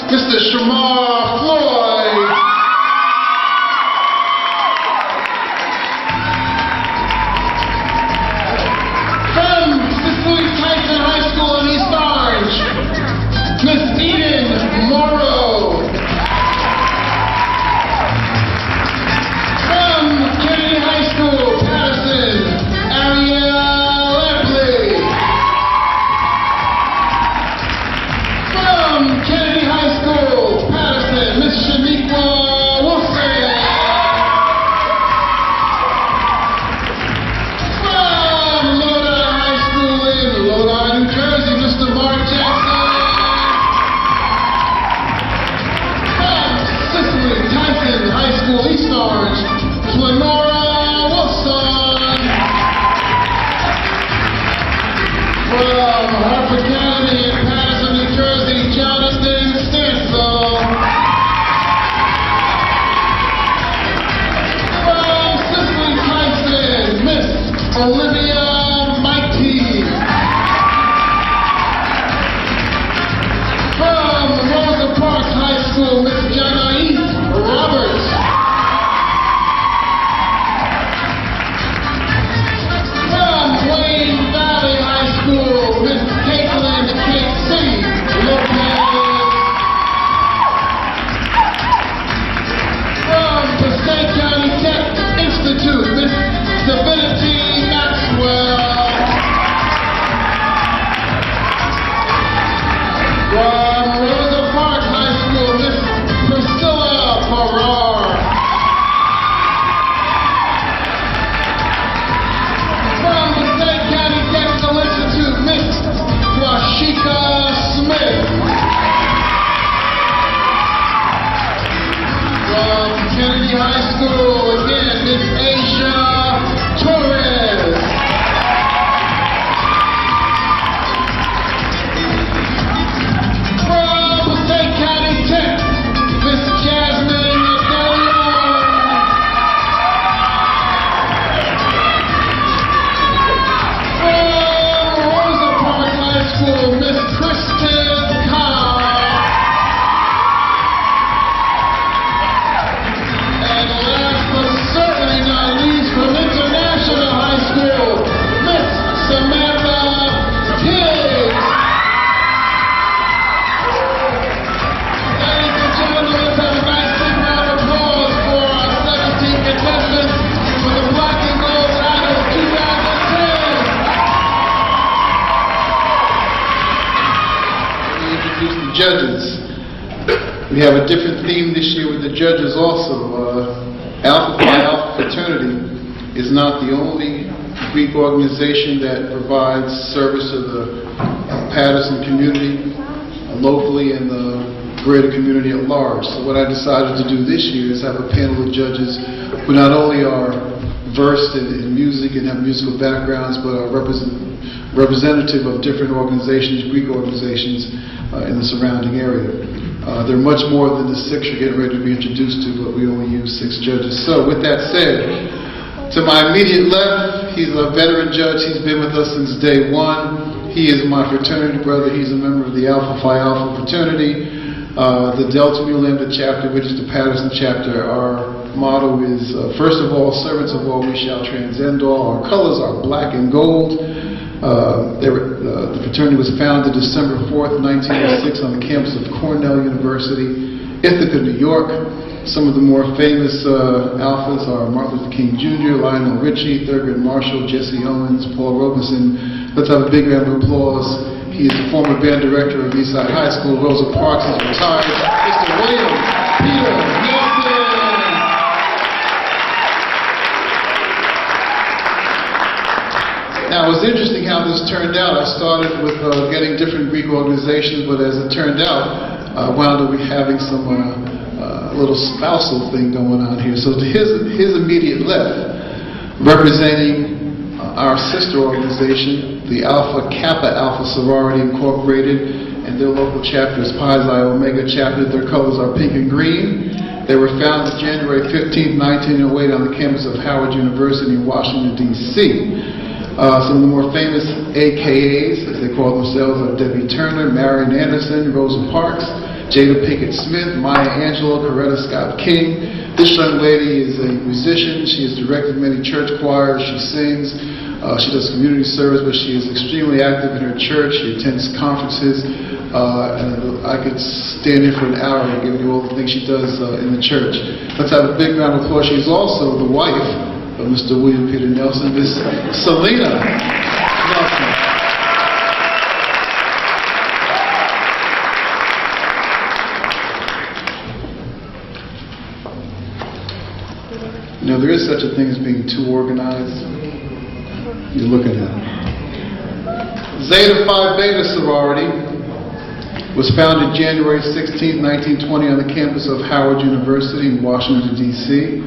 Mr. Shamar Floyd. From Cicely Tyson High School in East Orange, Miss Eden Morrow. From Kennedy High School, Paterson, Ariel Epley. From Kennedy High School, Paterson, Miss Shaniqua Wilson. From Lodi High School in Lodi, New Jersey, Mr. Mark Jackson. From Cicely Tyson High School, East Orange, Lenora Wilson. From Hartford County in Paterson, New Jersey, Jonathan Stansel. From Cicely Tyson, Miss Olivia Mighty. From Rosa Parks High School, Miss Janae Roberts. From Wayne Valley High School, Miss Caitlin K.C. Lopez. From Passaic County Tech Institute, Miss Divinity Maxwell. From Rosa Parks High School, Miss Priscilla Farrar. From Passaic County Technical Institute, Miss Washika Smith. From Kennedy High School, again, Miss Asia Torres. From Passaic County Tech, Miss Jasmine Daniel. From Rosa Parks High School, Miss Kristen Carr. And last but certainly not least, from International High School, Miss Samantha Tiggs. Ladies and gentlemen, let's have a nice big round of applause for our 17 contestants for the Black and Gold Idol 2010. We introduce the judges. We have a different theme this year with the judges also. Alpha Phi Alpha Fraternity is not the only Greek organization that provides service to the Paterson community, locally and the greater community at large. So what I decided to do this year is have a panel of judges who not only are versed in music and have musical backgrounds, but are representative of different organizations, Greek organizations in the surrounding area. There are much more than the 6 you're getting ready to be introduced to, but we only use 6 judges. So with that said, to my immediate left, he's a veteran judge. He's been with us since day one. He is my fraternity brother. He's a member of the Alpha Phi Alpha fraternity. The Delta Mu Lambda chapter, which is the Paterson chapter, our motto is, first of all, servants of all, we shall transcend all. Our colors are black and gold. The fraternity was founded December 4th, 1906 on the campus of Cornell University, Ithaca, New York. Some of the more famous alphas are Martin Luther King Jr., Lionel Richie, Thurgood Marshall, Jesse Owens, Paul Robeson. Let's have a big round of applause. He is the former band director of Eastside High School. Rosa Parks is retired. Mr. William Peter Nelson. Now, it was interesting how this turned out. I started with getting different Greek organizations, but as it turned out, I wound up having some little spousal thing going on here. So to his immediate left, representing our sister organization, the Alpha Kappa Alpha Sorority Incorporated, and their local chapter is Pi Xi Omega chapter. Their colors are pink and green. They were founded January 15, 1908 on the campus of Howard University in Washington, D.C. Some of the more famous AKAs, as they call themselves, are Debbie Turner, Marian Anderson, Rosa Parks, Jada Pinkett Smith, Maya Angelou, Coretta Scott King. This young lady is a musician. She has directed many church choirs. She sings. She does community service, but she is extremely active in her church. She attends conferences. And I could stand here for an hour and give you all the things she does in the church. Let's have a big round of applause. She's also the wife of Mr. William Peter Nelson, Miss Selena Nelson. Now, there is such a thing as being too organized. You're looking at it. Zeta Phi Beta sorority was founded January 16, 1920 on the campus of Howard University in Washington, D.C.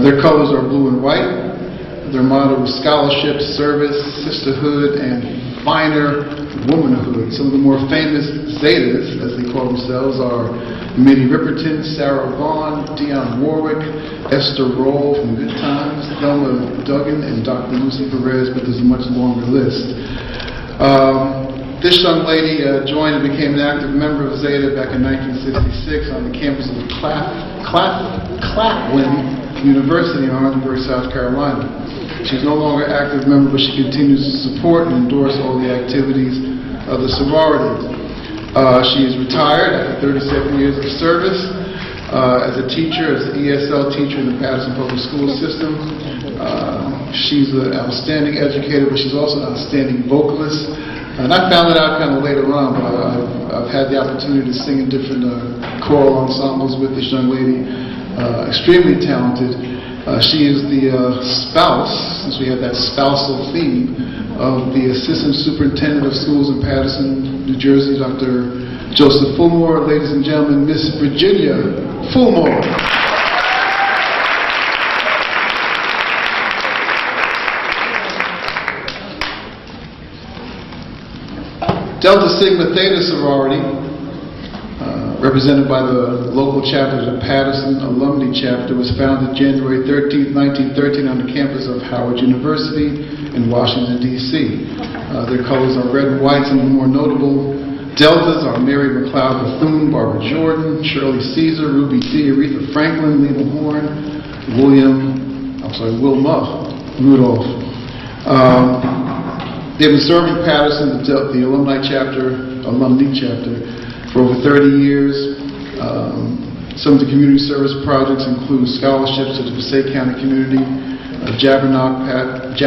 Their colors are blue and white. Their motto is scholarship, service, sisterhood, and finer womanhood. Some of the more famous Zetas, as they call themselves, are Minnie Riperton, Sarah Vaughan, Dionne Warwick, Esther Roll from Good Times, Thelma Duggan, and Dr. Lucy Perez, but there's a much longer list. This young lady joined and became an active member of Zeta back in 1966 on the campus of Claflin University in Orangeburg, South Carolina. She's no longer an active member, but she continues to support and endorse all the activities of the sorority. She is retired after 37 years of service as a teacher, as an ESL teacher in the Paterson public school system. She's an outstanding educator, but she's also an outstanding vocalist. And I found it out kind of later on, but I've had the opportunity to sing in different choral ensembles with this young lady. Extremely talented. She is the spouse, since we have that spousal theme, of the Assistant Superintendent of Schools in Paterson, New Jersey, Dr. Joseph Fulmore. Ladies and gentlemen, Miss Virginia Fulmore. Delta Sigma Theta sorority, represented by the local chapter of the Paterson Alumni Chapter, was founded January 13, 1913 on the campus of Howard University in Washington, D.C. Their colors are red and white. Some of the more notable Deltas are Mary McLeod Bethune, Barbara Jordan, Shirley Caesar, Ruby Dee, Aretha Franklin, Lena Horne, Wilma Rudolph. They've been serving Paterson, the alumni chapter, for over 30 years. Some of the community service projects include scholarships to the Passaic County community, Jabberwock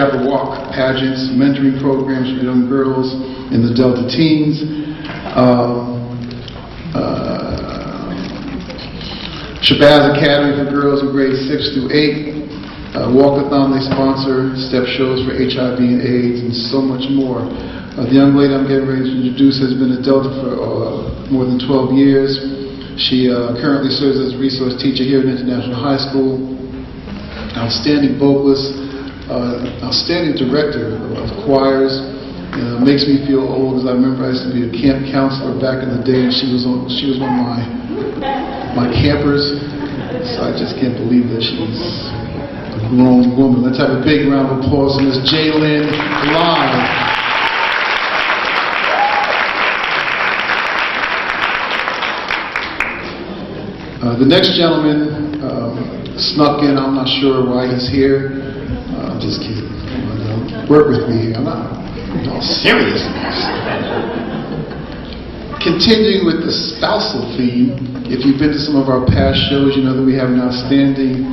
pageants, mentoring programs for young girls in the Delta teens. Shabazz Academy for girls in grades 6 through 8. Walkathon they sponsor, step shows for HIV and AIDS, and so much more. The young lady I'm getting ready to introduce has been a Delta for more than 12 years. She currently serves as a resource teacher here at International High School. Outstanding vocalist, outstanding director of choirs. Makes me feel old, as I remember I used to be a camp counselor back in the day, and she was one of my campers. So I just can't believe that she's a grown woman. Let's have a big round of applause for Miss Jaylyn Live. The next gentleman snuck in. I'm not sure why he's here. I'm just kidding. Work with me here. I'm not all serious. Continuing with the spousal theme, if you've been to some of our past shows, you know that we have an outstanding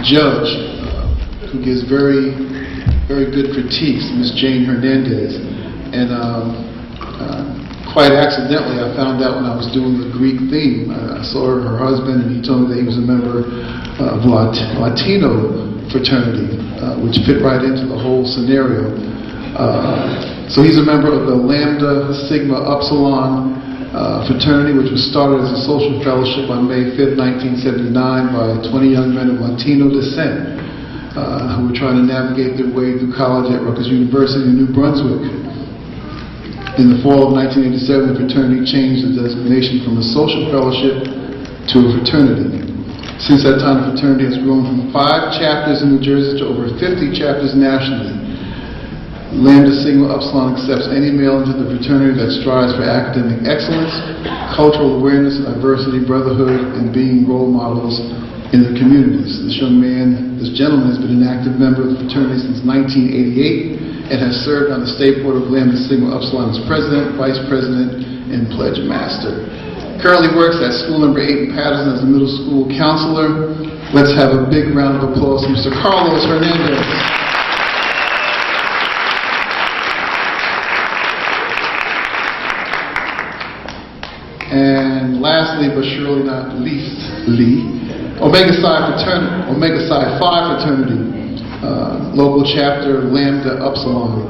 judge who gives very, very good critiques, Ms. Jane Hernandez. And quite accidentally, I found out when I was doing the Greek theme. I saw her husband, and he told me that he was a member of Latino fraternity, which fit right into the whole scenario. So he's a member of the Lambda Sigma Upsilon fraternity, which was started as a social fellowship on May 5th, 1979 by 20 young men of Latino descent who were trying to navigate their way through college at Rutgers University in New Brunswick. In the fall of 1987, the fraternity changed the designation from a social fellowship to a fraternity. Since that time, the fraternity has grown from 5 chapters in New Jersey to over 50 chapters nationally. Lambda Sigma Upsilon accepts any male into the fraternity that strives for academic excellence, cultural awareness, diversity, brotherhood, and being role models in the communities. This gentleman has been an active member of the fraternity since 1988 and has served on the state board of Lambda Sigma Upsilon as president, vice president, and pledge master. Currently works at school number 8 in Paterson as a middle school counselor. Let's have a big round of applause for Mr. Carlos Hernandez. And lastly, but surely not leastly, Omega Psi Phi fraternity, local chapter Lambda Upsilon,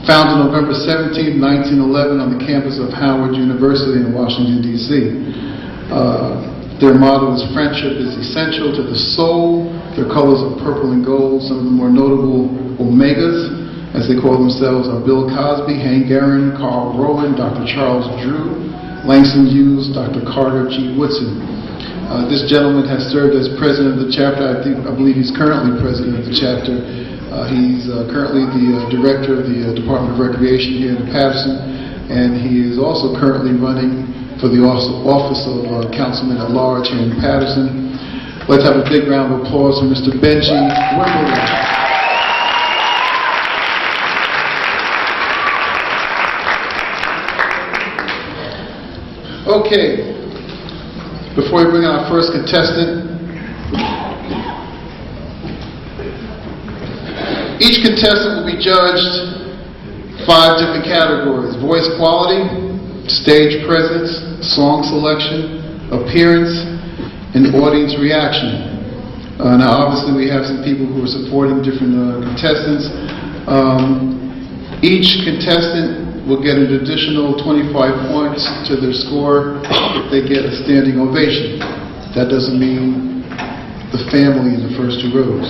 founded November 17, 1911 on the campus of Howard University in Washington, D.C. Their motto is "Friendship is essential to the soul." Their colors are purple and gold. Some of the more notable Omegas, as they call themselves, are Bill Cosby, Hank Aaron, Carl Rowan, Dr. Charles Drew, Langston Hughes, Dr. Carter G. Woodson. This gentleman has served as president of the chapter. I believe he's currently president of the chapter. He's currently the director of the Department of Recreation here in Paterson, and he is also currently running for the office of Councilman at Large here in Paterson. Let's have a big round of applause for Mr. Benji Wimbledon. Okay, before we bring on our first contestant, each contestant will be judged 5 different categories: voice quality, stage presence, song selection, appearance, and audience reaction. Now obviously we have some people who are supporting different contestants. Each contestant will get an additional 25 points to their score if they get a standing ovation. That doesn't mean the family in the first 2 rows.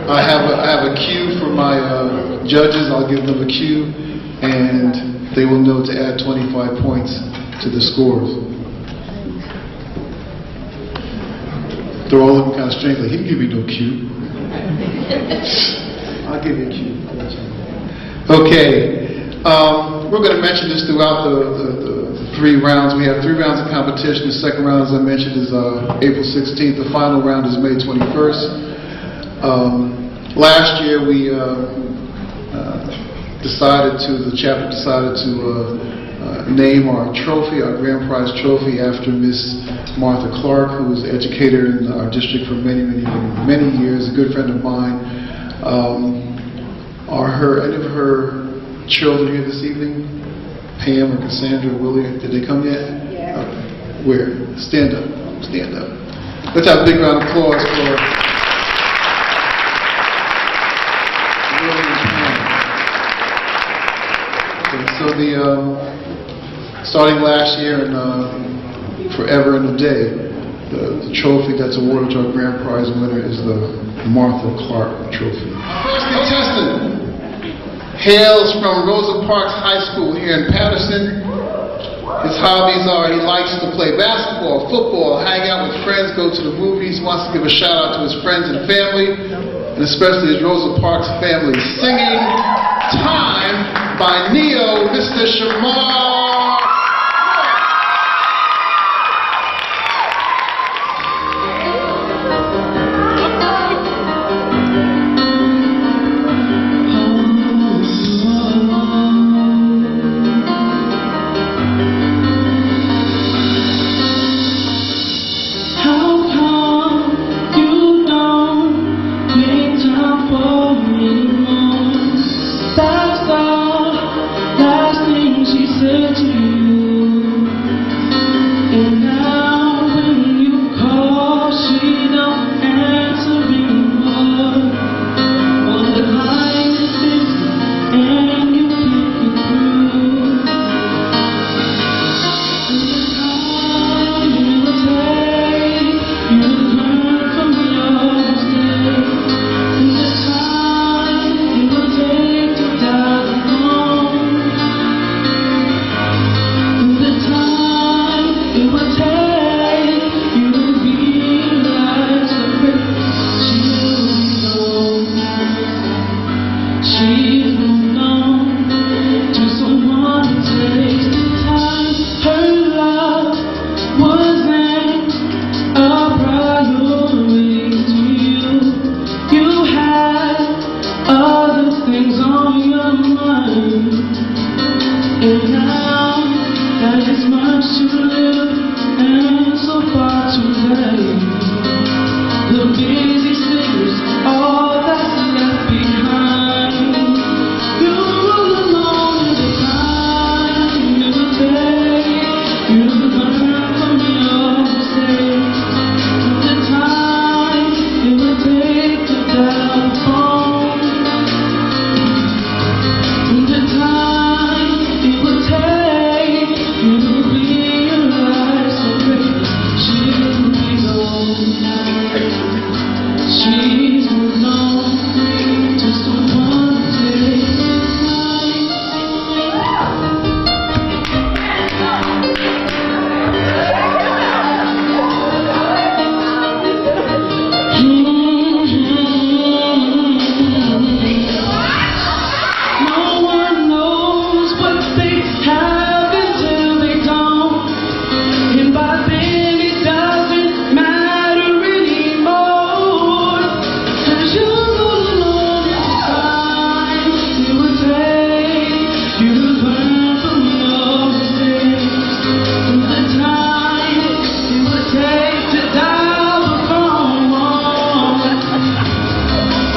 I have a cue for my judges. I'll give them a cue, and they will know to add 25 points to the scores. They're all looking kind of strange, like, he can give me no cue. I'll give you a cue. Okay, we're going to mention this throughout the 3 rounds. We have 3 rounds of competition. The second round, as I mentioned, is April 16th. The final round is May 21st. Last year, the chapter decided to name our trophy, our grand prize trophy, after Miss Martha Clark, who was an educator in our district for many years, a good friend of mine. Are any of her children here this evening? Pam or Cassandra or Willie, did they come yet? Yeah. Where? Stand up. Stand up. Let's have a big round of applause for Willie and Pam. Okay, so starting last year and forever and a day, the trophy that's awarded to our grand prize winner is the Martha Clark Trophy. First contestant hails from Rosa Parks High School here in Paterson. His hobbies are he likes to play basketball, football, hang out with friends, go to the movies, wants to give a shout out to his friends and family, and especially his Rosa Parks family. Singing Time by Neo, Mr. Shamar. And now that is much too little and so far too late. The busy cities, all that's left behind. You rule alone in the time you will take. You learn from your mistakes. The time it will take to telephone. The time it will take, you will realize the great she'll be gone. She's moved on to someone no one knows what they have until they don't. And by then it doesn't matter anymore. 'Cause you know the time it will take you to learn from your mistakes. The time it will take to dial the phone.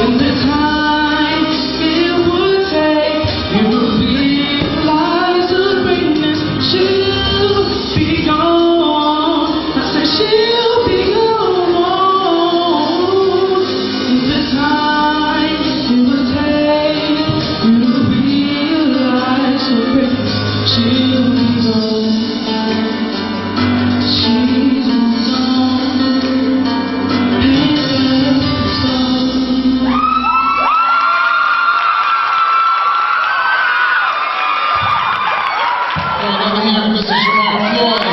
And the time it would take, you will realize the greatness. She'll be gone. I said she'll be gone. The time it would take, you will realize the greatness. She'll be gone. She's moved on. And so Another hand for Mr. Shamar Floyd.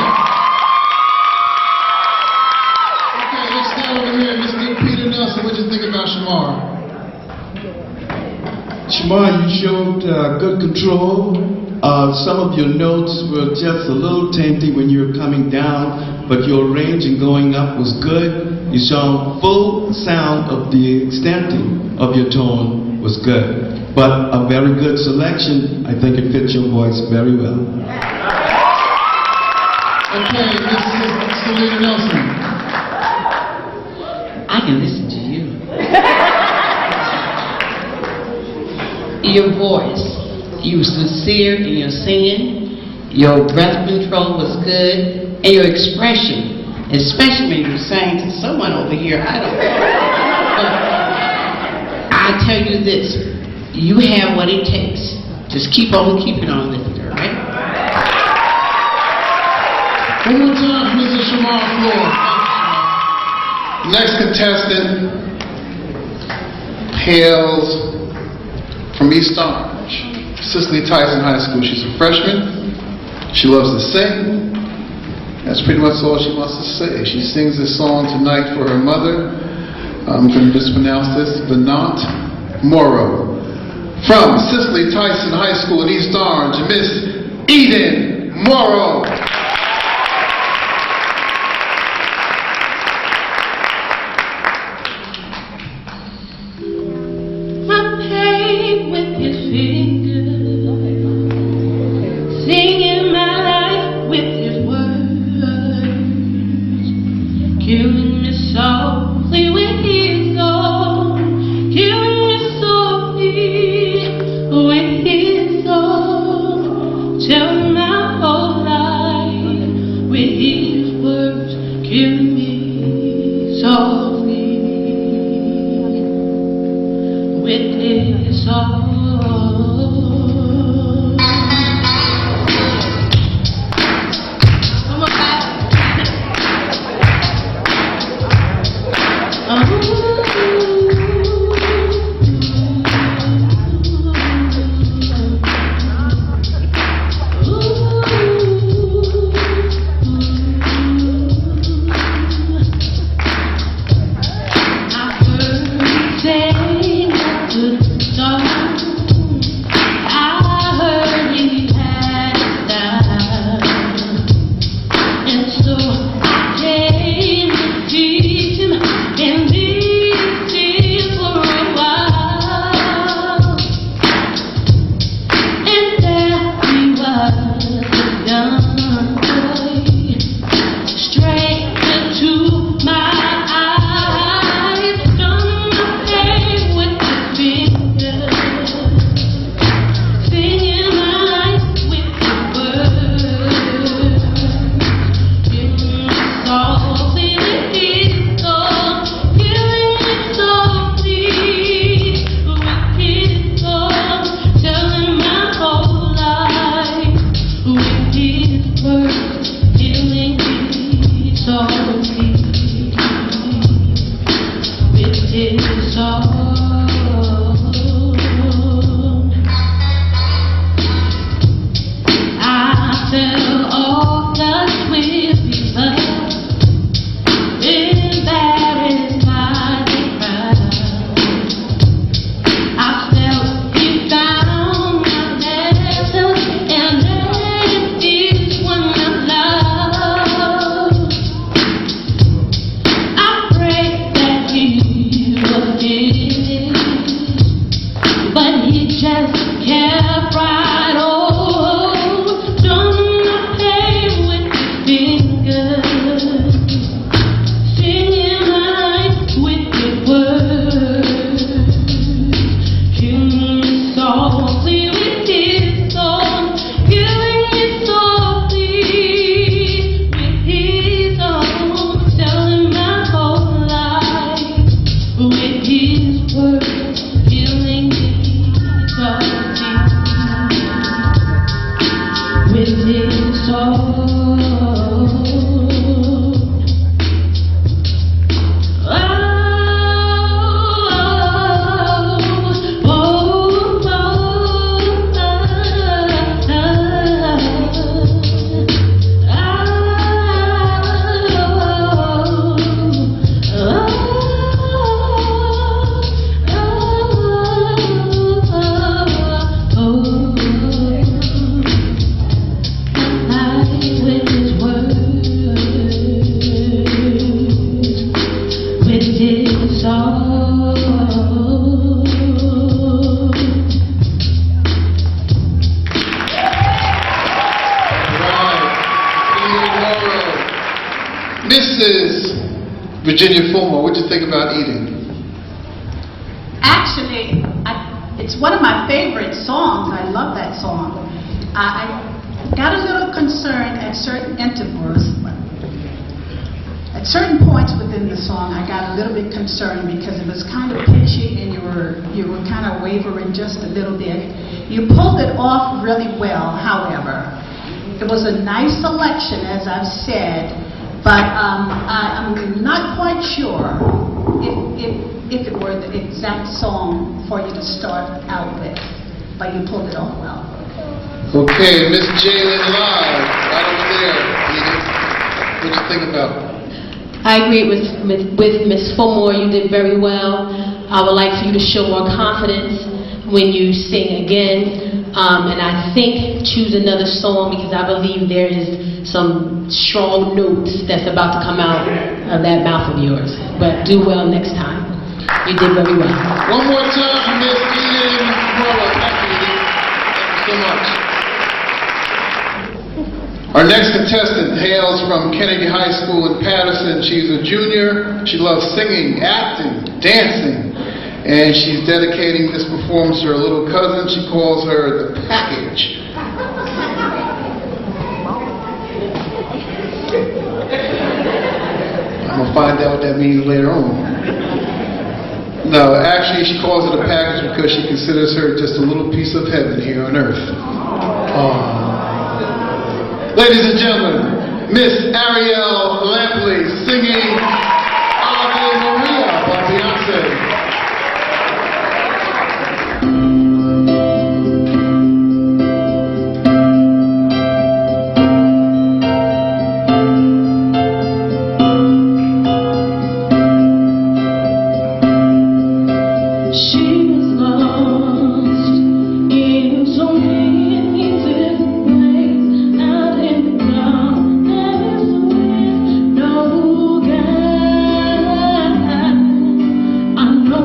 Okay, let's start over here. Mr. Peter Nelson, what did you think about Shamar? Shamar, you showed good control. Some of your notes were just a little tainted when you were coming down, but your range in going up was good. You saw full sound of the extenting of your tone was good. But a very good selection. I think it fits your voice very well. Okay, Mrs. Selena Nelson. I can listen to you. Your voice, you were sincere in your singing, your breath control was good, and your expression, especially when you sang to someone over here, I don't know. But I tell you this, you have what it takes. Just keep on keeping on living, all right? One more time for Mr. Shamar Floyd. Next contestant hails from East Orange, Cicely Tyson High School. She's a freshman. She loves to sing. That's pretty much all she wants to say. She sings this song tonight for her mother. I'm going to mispronounce this, Benant Morrow. From Cicely Tyson High School in East Orange, Miss Eden Morrow. with his fingers, singing my life with his words, killing me softly with his song, killing me softly with his song, telling my whole life with his words, killing me softly with his song. Come on back. Ooh. Virginia Fulmer, what do you think about eating? Actually, it's one of my favorite songs. I love that song. I got a little concerned at certain intervals. At certain points within the song, I got a little bit concerned because it was kind of pitchy and you were kind of wavering just a little bit. You pulled it off really well, however. It was a nice selection, as I've said, but I'm not quite sure if it were the exact song for you to start out with, but you pulled it off well. Okay, Miss Jalen Live, right over there. Edith, what do you think about it? I agree with Ms. Fulmore. You did very well. I would like for you to show more confidence when you sing again. And I think choose another song because I believe there is some strong notes that's about to come out of that mouth of yours. But do well next time. You did very well. One more time for Miss Edith Morrow. Thank you, Edith. Thank you so much. Our next contestant hails from Kennedy High School in Paterson. She's a junior. She loves singing, acting, dancing, and she's dedicating this performance to her little cousin. She calls her the package. I'm going to find out what that means later on. No, actually she calls it a package because she considers her just a little piece of heaven here on earth. Ladies and gentlemen, Miss Ariel Lampley singing Ave Maria by Beyonce. She was lost in so many different ways. Out in the ground, there is no guide. I know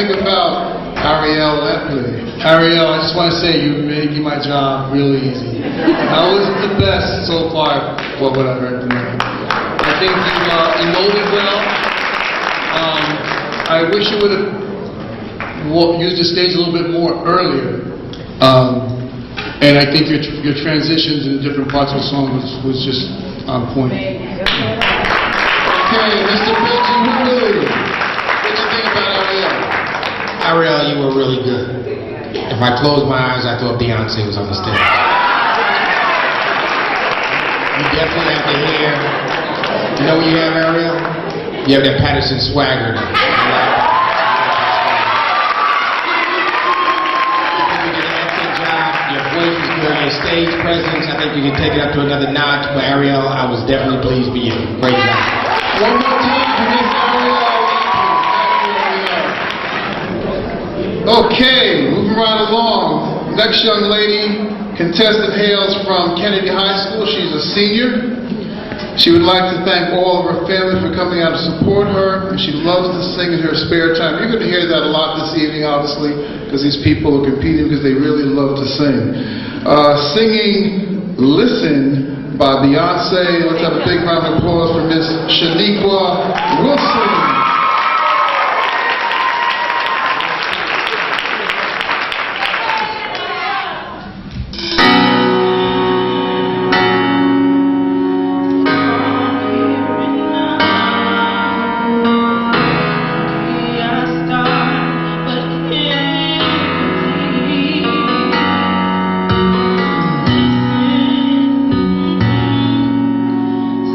think about Ariel Lepley? Ariel, I just want to say you're making my job really easy. I wasn't the best so far, what I heard tonight. I think you molded well. I wish you would have used the stage a little bit more earlier. And I think your transitions in different parts of the song was just on point. Okay, Mr. Benji Woodley, what you think about Ariel? Ariel, you were really good. If I closed my eyes, I thought Beyonce was on the stage. You definitely have to hear. You know what you have, Ariel? You have that Paterson swagger. I think you did an excellent job. Your voice was good. Your stage presence, I think you can take it up to another notch. But Ariel, I was definitely pleased with you. Great job. One more time for Miss Ariel. Okay, moving right along. Next young lady, contestant hails from Kennedy High School. She's a senior. She would like to thank all of her family for coming out to support her. And she loves to sing in her spare time. You're going to hear that a lot this evening, obviously, because these people are competing because they really love to sing. Singing Listen by Beyonce. Let's have a big round of applause for Miss Shaniqua Wilson.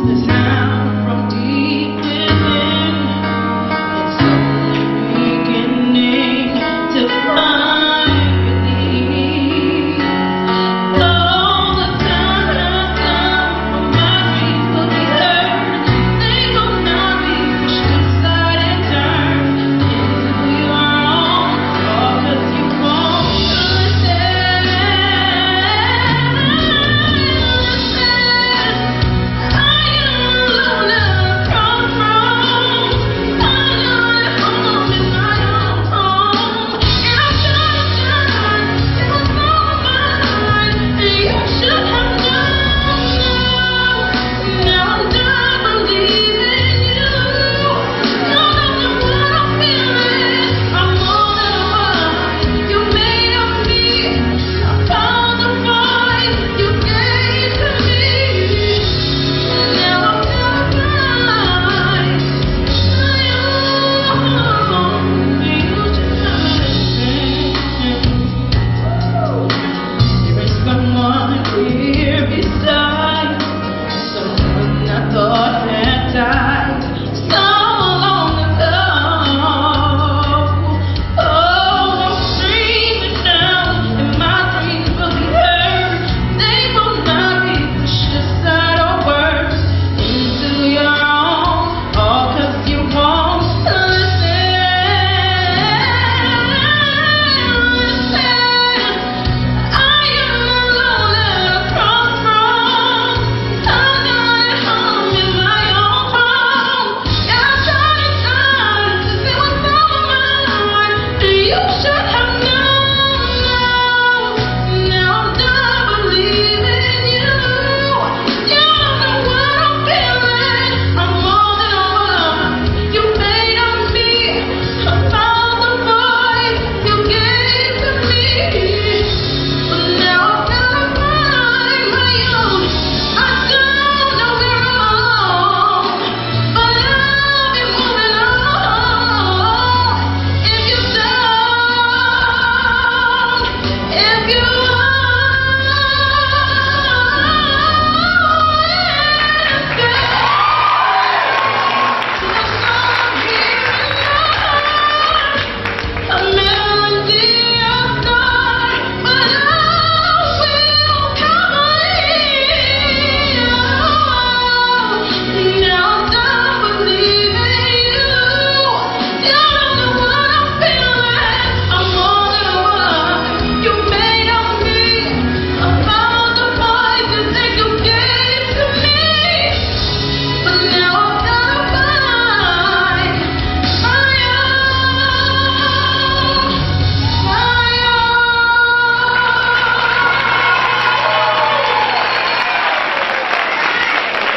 The sound from deep within.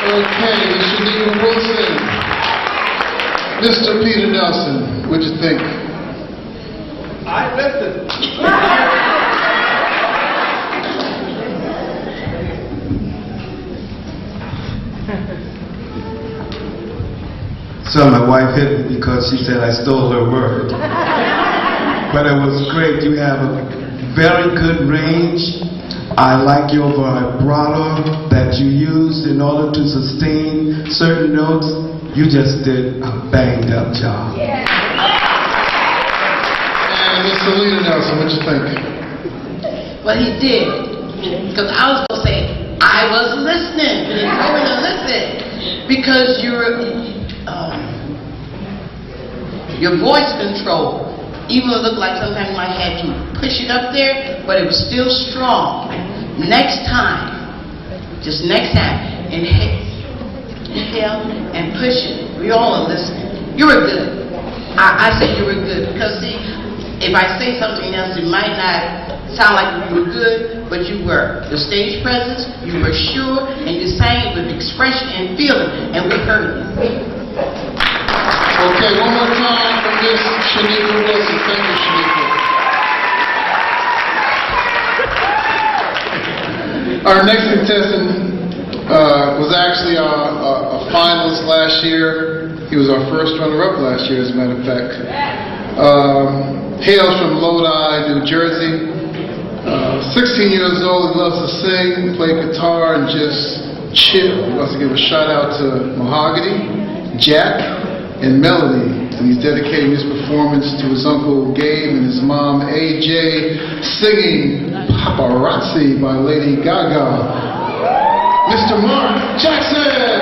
Okay, Ms. Shanika Wilson. Mr. Peter Nelson, what'd you think? I listen. So my wife hit me because she said I stole her word. But it was great. You have a very good range. I like your vibrato that you used in order to sustain certain notes. You just did a banged up job. And Ms. Selena Nelson, what'd you think? Well, he did. Because I was going to say, I was listening. You told me to listen. Because your voice control, even though it looked like sometimes you might have to push it up there, but it was still strong. Next time, just next time, inhale and push it. We all are listening. You were good. I say you were good because see, if I say something else, it might not sound like you were good, but you were. The stage presence, you were sure, and you sang with expression and feeling, and we heard you. Okay, one more time from Ms. Shanika Wilson. Thank you, Shanika. Our next contestant was actually a finalist last year. He was our first runner-up last year, as a matter of fact. Hails from Lodi, New Jersey. 16 years old, he loves to sing, play guitar, and just chill. He wants to give a shout out to Mahogany, Jack, and Melody. And he's dedicating his performance to his uncle Gabe and his mom AJ, singing Paparazzi by Lady Gaga. Mr. Mark Jackson!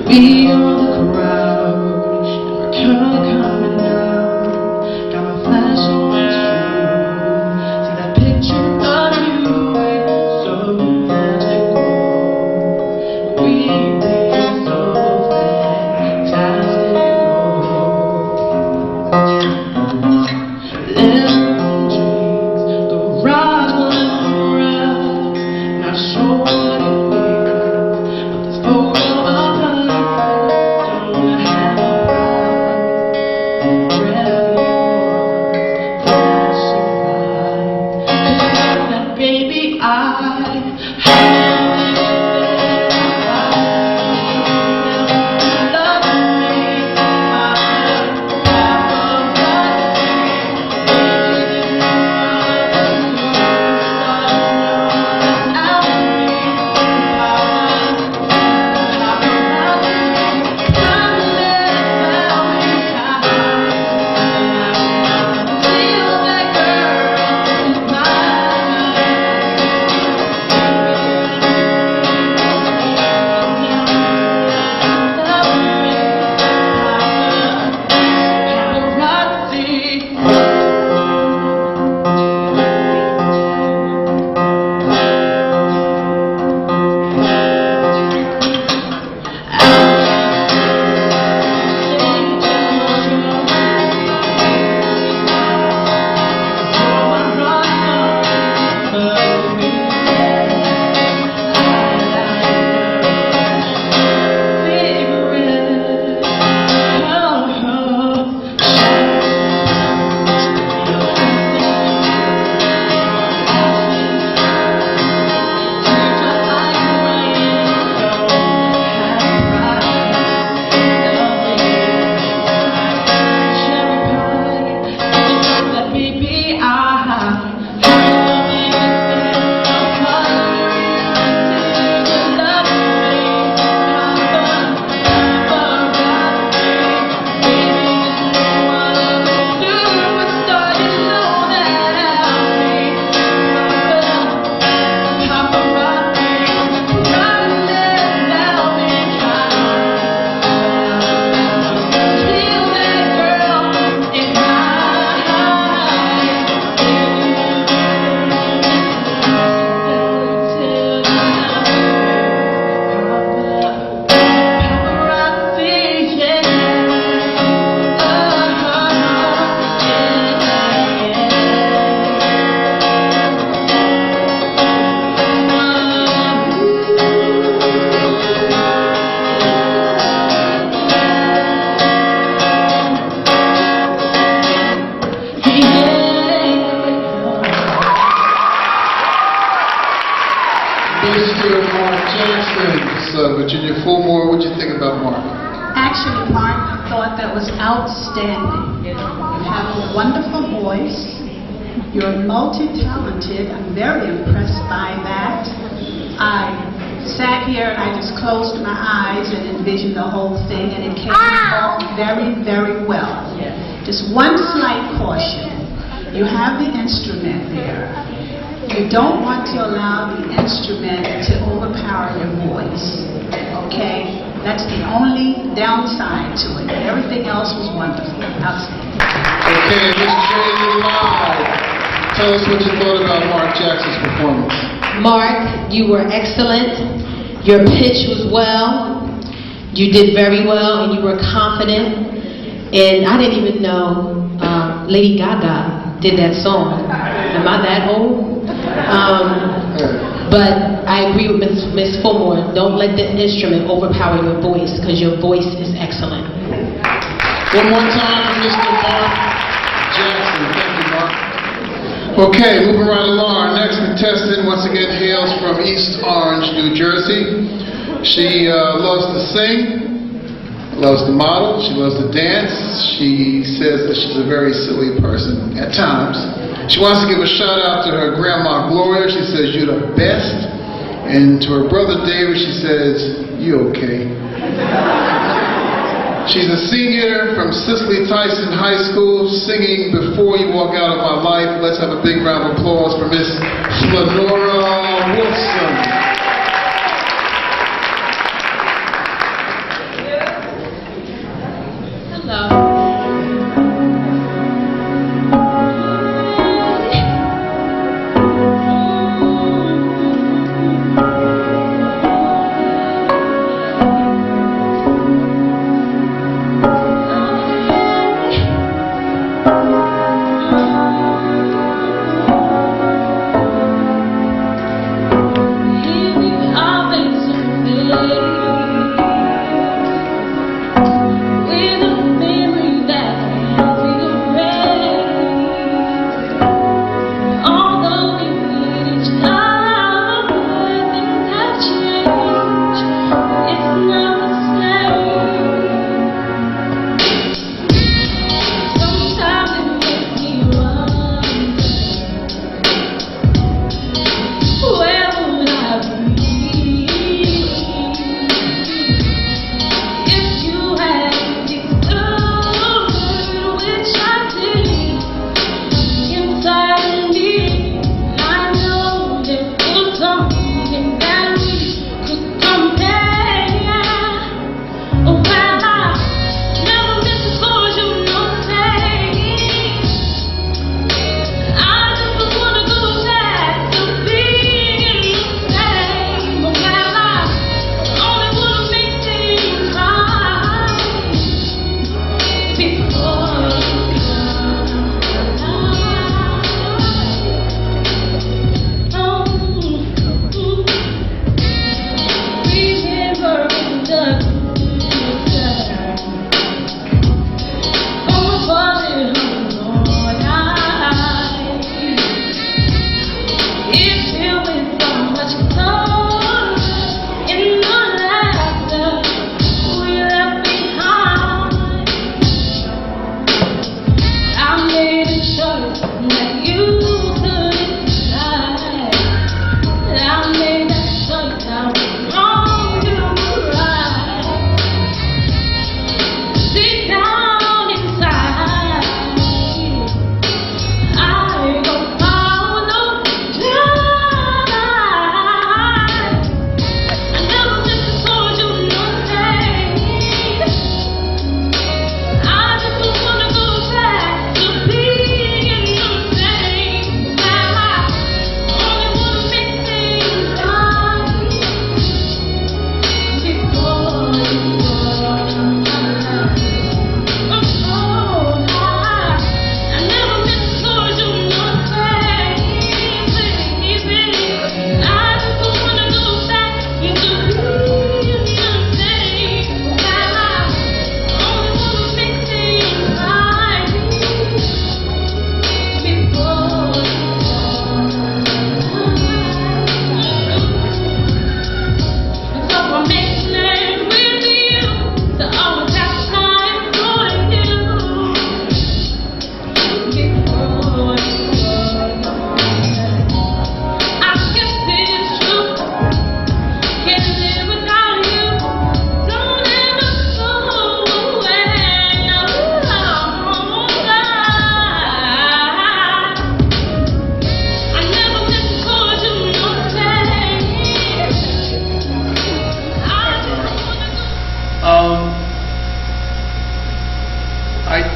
We are the crowd, my girl coming out, got my flash on my street, see that picture of you, so magical, we did so fantastical, little dreams, the rise will around, not sure what it means, but this photo baby, Mr. Mark Jackson, Virginia Fulmore, what'd you think about Mark? Actually, Mark, I thought that was outstanding. You have a wonderful voice. You're multi-talented. I'm very impressed by that. I sat here and I just closed my eyes and envisioned the whole thing, and it came off very, very well. Just one slight caution. You have the instrument there. You don't want to allow the instrument to overpower your voice. Okay? That's the only downside to it. Everything else was wonderful. Outstanding. Okay, Ms. Tracy Live, tell us what you thought about Mark Jackson's performance. Mark, you were excellent. Your pitch was well. You did very well, and you were confident. And I didn't even know Lady Gaga did that song. Am I that old? But I agree with Ms. Fulmore. Don't let the instrument overpower your voice, because your voice is excellent. One more time for Mr. Mark Jackson. Thank you, Mark. Okay, moving right along. Our next contestant, once again, hails from East Orange, New Jersey. She loves to sing, loves to model, she loves to dance. She says that she's a very silly person at times. She wants to give a shout out to her grandma Gloria. She says, "You're the best." And to her brother David, she says, "You okay?" She's a senior from Cicely Tyson High School, singing "Before You Walk Out of My Life." Let's have a big round of applause for Miss Lenora Wilson. Hello. Here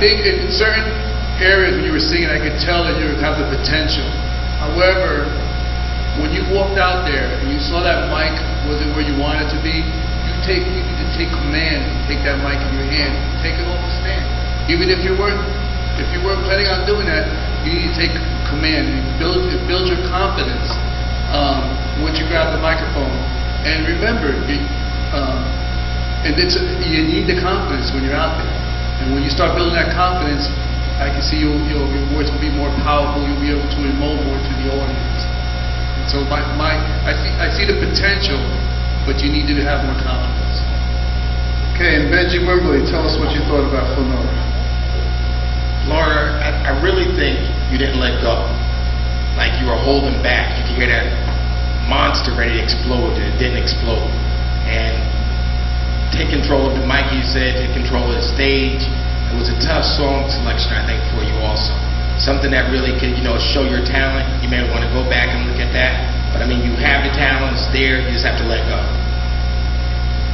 think in certain areas when you were singing, I could tell that you have the potential. However, when you walked out there and you saw that mic wasn't where you wanted it to be, you need to take command, take that mic in your hand, take it off the stand. Even if you weren't planning on doing that, you need to take command and it builds your confidence once you grab the microphone. And remember, you need the confidence when you're out there. And when you start building that confidence, I can see your voice will be more powerful. You'll be able to emote more to the audience. And so I see the potential, but you need to have more confidence. Okay, and Benji Wimberly, tell us what you thought about Flanora. Laura, I really think you didn't let go. Like you were holding back. You could hear that monster ready to explode, and it didn't explode. And take control of the mic, you said, take control of the stage. It was a tough song selection, I think, for you also. Something that really could, show your talent. You may want to go back and look at that. But I mean, you have the talent, it's there, you just have to let go.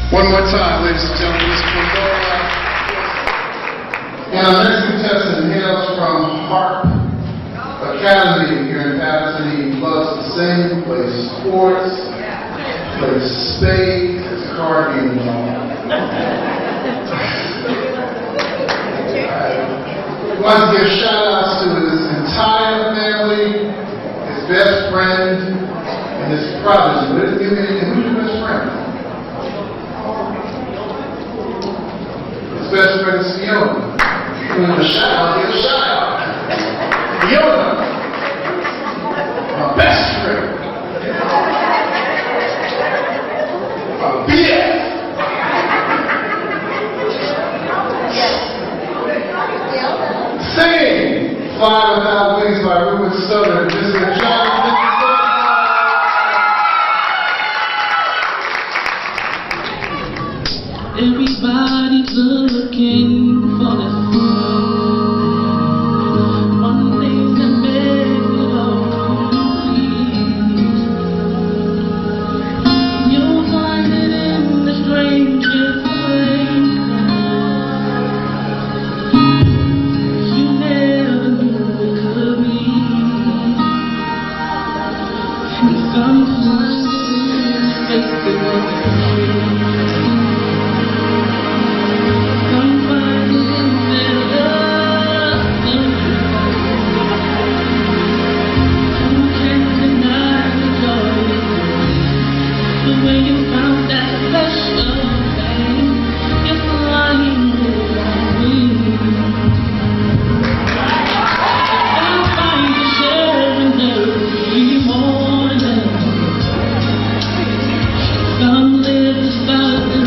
One more time, ladies and gentlemen, Ms. Flanora. And our next contestant hails from Harp Academy here in Paterson. He loves to sing, plays sports, plays spades, it's a card game. He wants to give shout-outs to his entire family, his best friend, and his prodigy. Who's your best friend? His best friend is Fiona. Give a shout-out. Fiona, my best friend. My BF. Sing Fly Without Wings by Ruben Southern. Mr. John. Everybody's looking for the one thing that makes it all complete. You'll find it in the strangest places. You never knew it could be. And some places face the world. Come live the stars.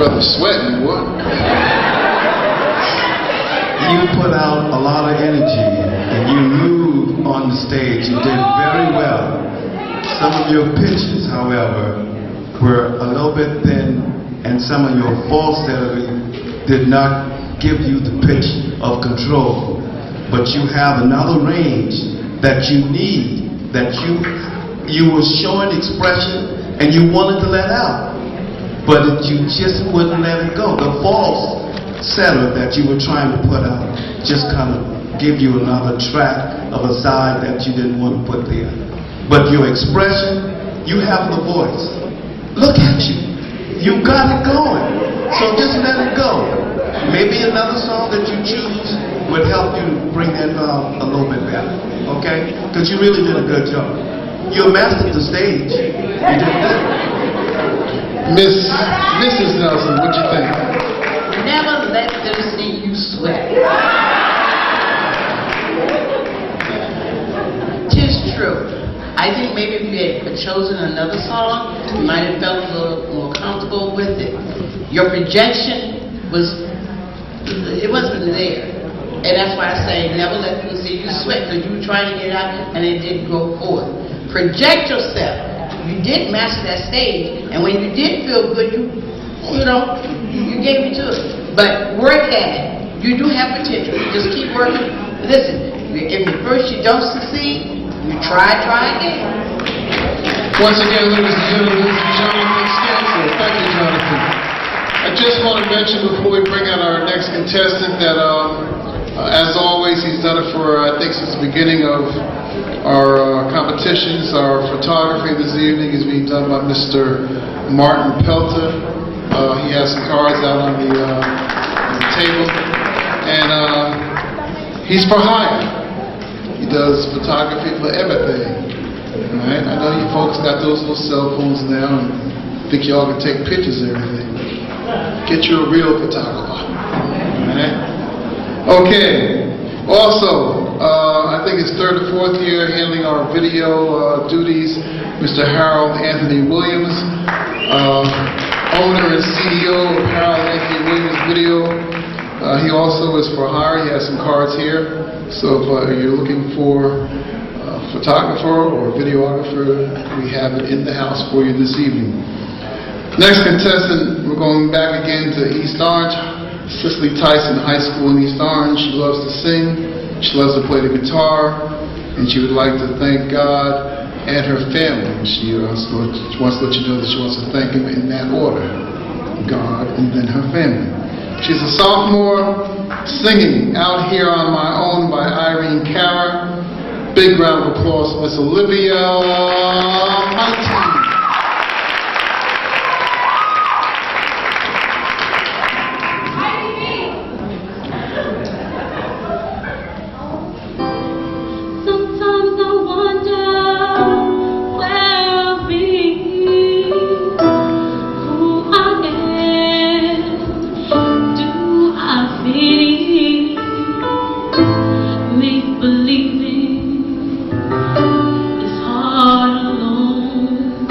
brother sweating, what? You put out a lot of energy and you moved on the stage. You did very well. Some of your pitches, however, were a little bit thin, and some of your falsetto did not give you the pitch of control. But you have another range that you need, that you were showing expression and you wanted to let out, but you just wouldn't let it go. The falsetto that you were trying to put out just kind of give you another track of a side that you didn't want to put there. But your expression, you have the voice. Look at you. You got it going. So just let it go. Maybe another song that you choose would help you bring that a little bit better. Okay? Because you really did a good job. You mastered the stage. You did good. Mrs. Nelson, what you think? Never let them see you sweat. Tis true. I think maybe if you had chosen another song, you might have felt a little more comfortable with it. Your projection wasn't there. And that's why I say never let them see you sweat, because you were trying to get it out and it didn't go forward. Project yourself. You did master that stage, and when you did feel good, you gave it to it. But work at it. You do have potential. Just keep working. Listen, if at first you don't succeed, you try again. Once again, ladies and gentlemen, this is Jonathan Stanford. Thank you, Jonathan. I just want to mention before we bring out our next contestant that, as always, he's done it for, I think, since the beginning of our competitions. Our photography this evening is being done by Mr. Martin Pelter. He has some cards out on the table, and he's for hire. He does photography for everything. All right? I know you folks got those little cell phones now and think y'all can take pictures and everything. Get you a real photographer. All right? Okay. Also, I think it's third or fourth year handling our video duties, Mr. Harold Anthony Williams, owner and CEO of Harold Anthony Williams Video. He also is for hire. He has some cards here. So if you're looking for a photographer or a videographer, we have it in the house for you this evening. Next contestant, we're going back again to East Orange. Cicely Tyson High School in East Orange. She loves to sing. She loves to play the guitar. And she would like to thank God and her family. She wants to let you know that she wants to thank Him in that order. God and then her family. She's a sophomore, singing Out Here on My Own by Irene Cara. Big round of applause for Miss Olivia Monty. Believing is hard alone.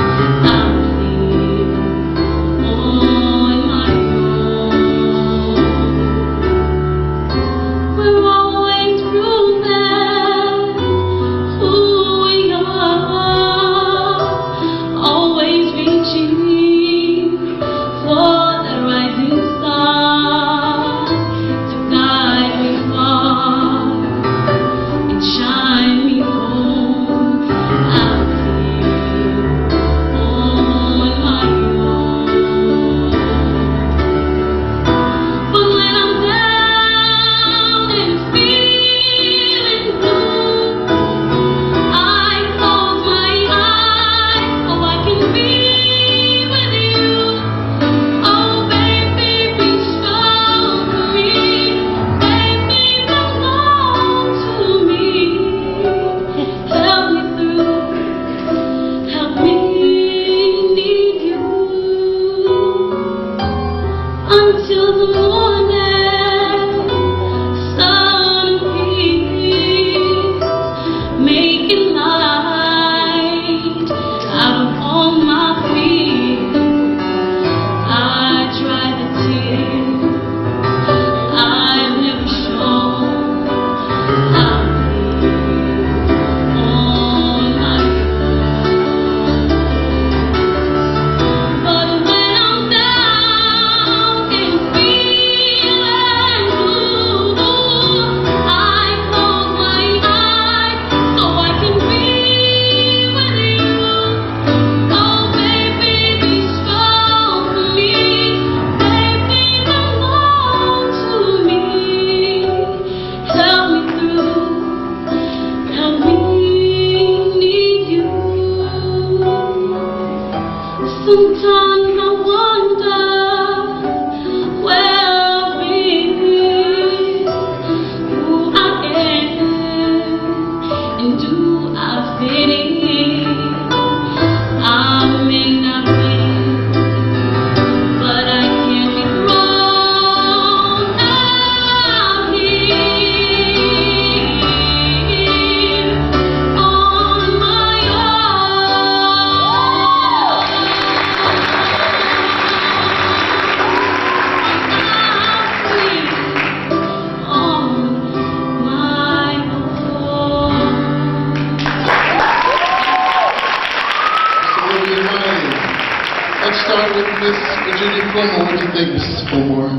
Fulmore, what do you think, Mrs. Fulmore?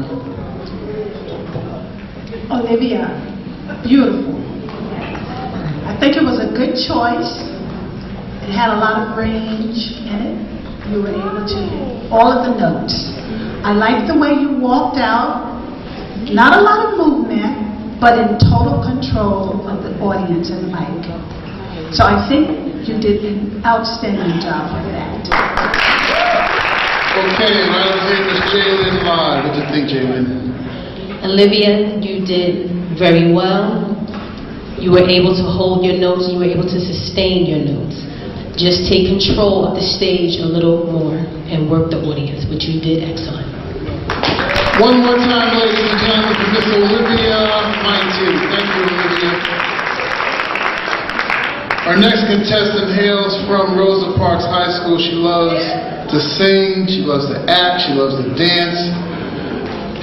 Olivia, beautiful. I think it was a good choice. It had a lot of range in it. You were able to hit all of the notes. I liked the way you walked out. Not a lot of movement, but in total control of the audience and the mic. So I think you did an outstanding job with that. Okay, right over here, Miss Jalen Live. What do you think, Jalen? Olivia, you did very well. You were able to hold your notes and you were able to sustain your notes. Just take control of the stage a little more and work the audience, which you did excellent. One more time, ladies and gentlemen, for Miss Olivia Mighty. Thank you, Olivia. Our next contestant hails from Rosa Parks High School. She loves to sing, she loves to act, she loves to dance.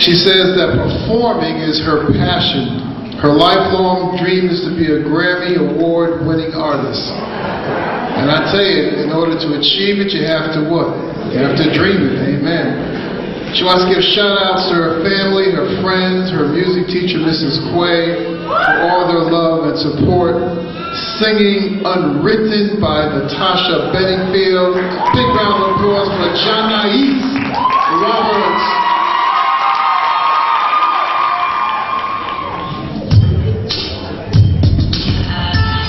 She says that performing is her passion. Her lifelong dream is to be a Grammy Award-winning artist. And I tell you, in order to achieve it, you have to what? You have to dream it, amen. She wants to give shout-outs to her family, her friends, her music teacher, Mrs. Quay, for all their love and support. Singing Unwritten by Natasha Bedingfield. Big round of applause for Janice Roberts.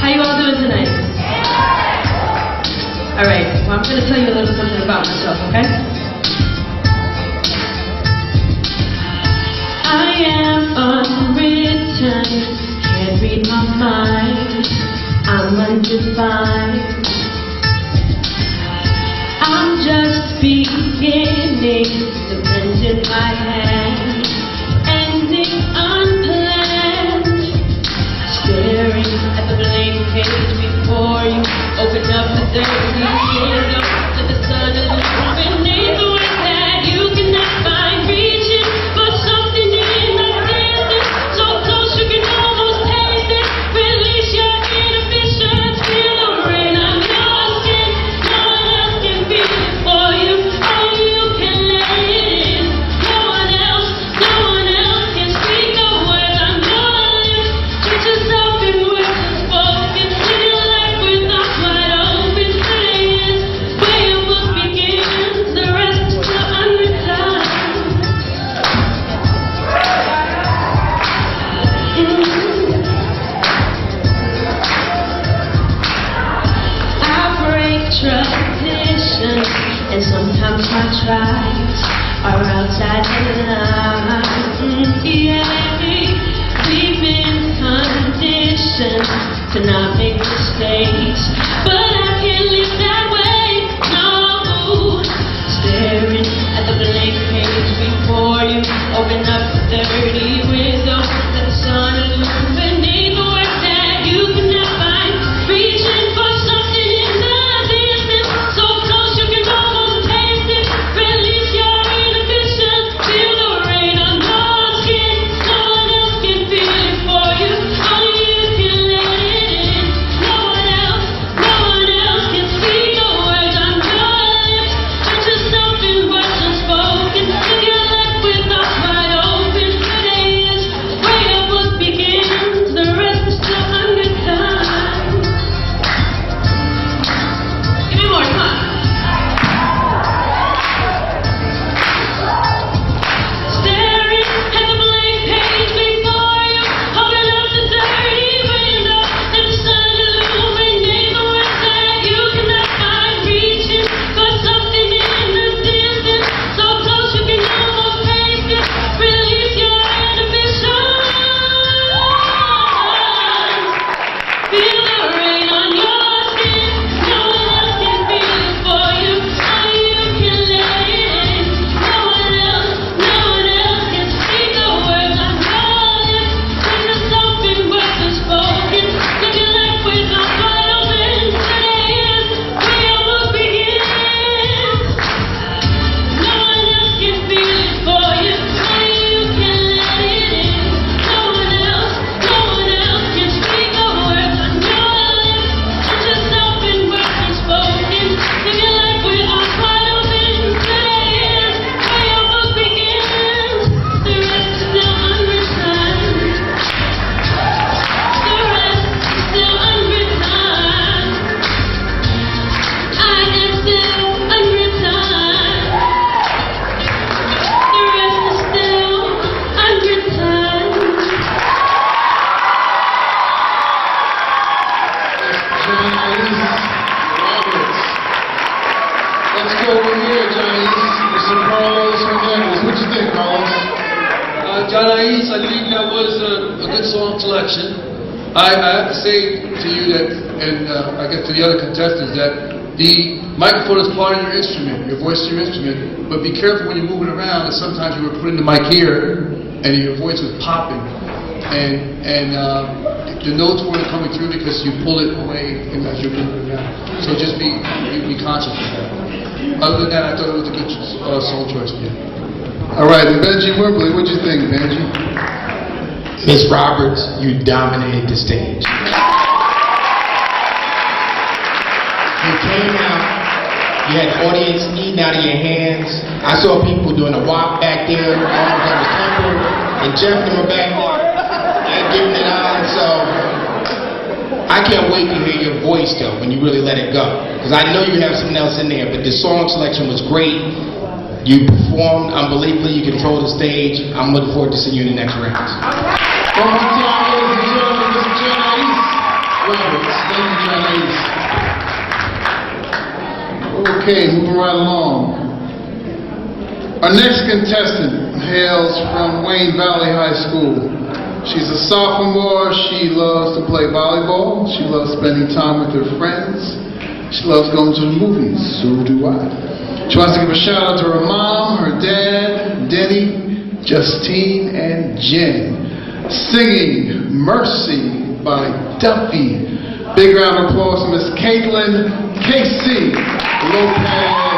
How you all doing tonight? All right, well, I'm going to tell you a little something about myself, okay? I am unwritten, can't read my mind, I'm undefined. I'm just beginning, the pen in my hand, ending unplanned. Staring at the blank page before you, open up the dirty window to the sun is moving beneath the way that you cannot find. Reaching for something in the distance, so close you can almost taste it. Release your inhibitions, feel the rain on your skin. No one else can feel it for you, only you can let it in. No one else Anais, I think that was a good song selection. I have to say to you that, and I guess to the other contestants, that the microphone is part of your instrument, your voice is your instrument, but be careful when you're moving around, and sometimes you were putting the mic here, and your voice was popping, and the notes weren't coming through because you pull it away as you're moving around. So just be conscious of that. Other than that, I thought it was a good song choice, yeah. All right, and Benji Wimbley, what'd you think, Benji? Miss Roberts, you dominated the stage. You came out, you had the audience eating out of your hands. I saw people doing a walk back there, arms on the temple, and Jeff and them were back there, and giving it on. So I can't wait to hear your voice though when you really let it go, because I know you have something else in there. But the song selection was great. You performed unbelievably. You controlled the stage. I'm looking forward to seeing you in the next round. One more time, ladies and gentlemen, Mr. Anais Roberts. Thank you, Anais. Okay, moving right along. Our next contestant hails from Wayne Valley High School. She's a sophomore. She loves to play volleyball. She loves spending time with her friends. She loves going to the movies. So do I. She wants to give a shout out to her mom, her dad, Denny, Justine, and Jen. Singing Mercy by Duffy. Big round of applause for Miss Caitlin Casey Lopez.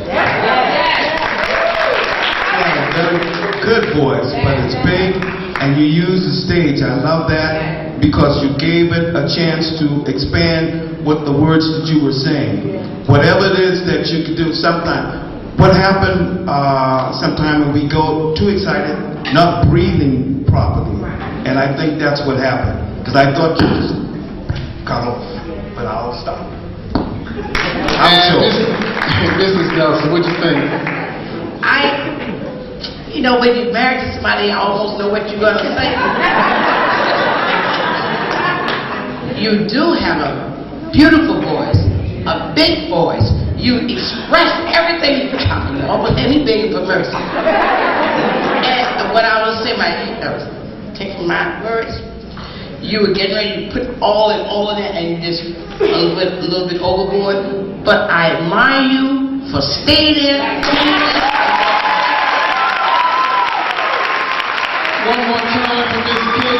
Yeah, very good voice, but it's big, and you use the stage. I love that because you gave it a chance to expand what the words that you were saying. Whatever it is that you could do, sometimes. What happened sometime when we go too excited, not breathing properly, and I think that's what happened. Because I thought you just cut off, but I'll stop. I'm sure. Mrs. Nelson, what'd you think? You know, when you're married to somebody, you almost know what you're going to say. You do have a beautiful voice, a big voice. You express everything you're talking about, but then he begged for mercy. And what I was saying, taking my words, you were getting ready to put all in that, and you just a little bit overboard. But I admire you for staying there. One more time for Miss Katie.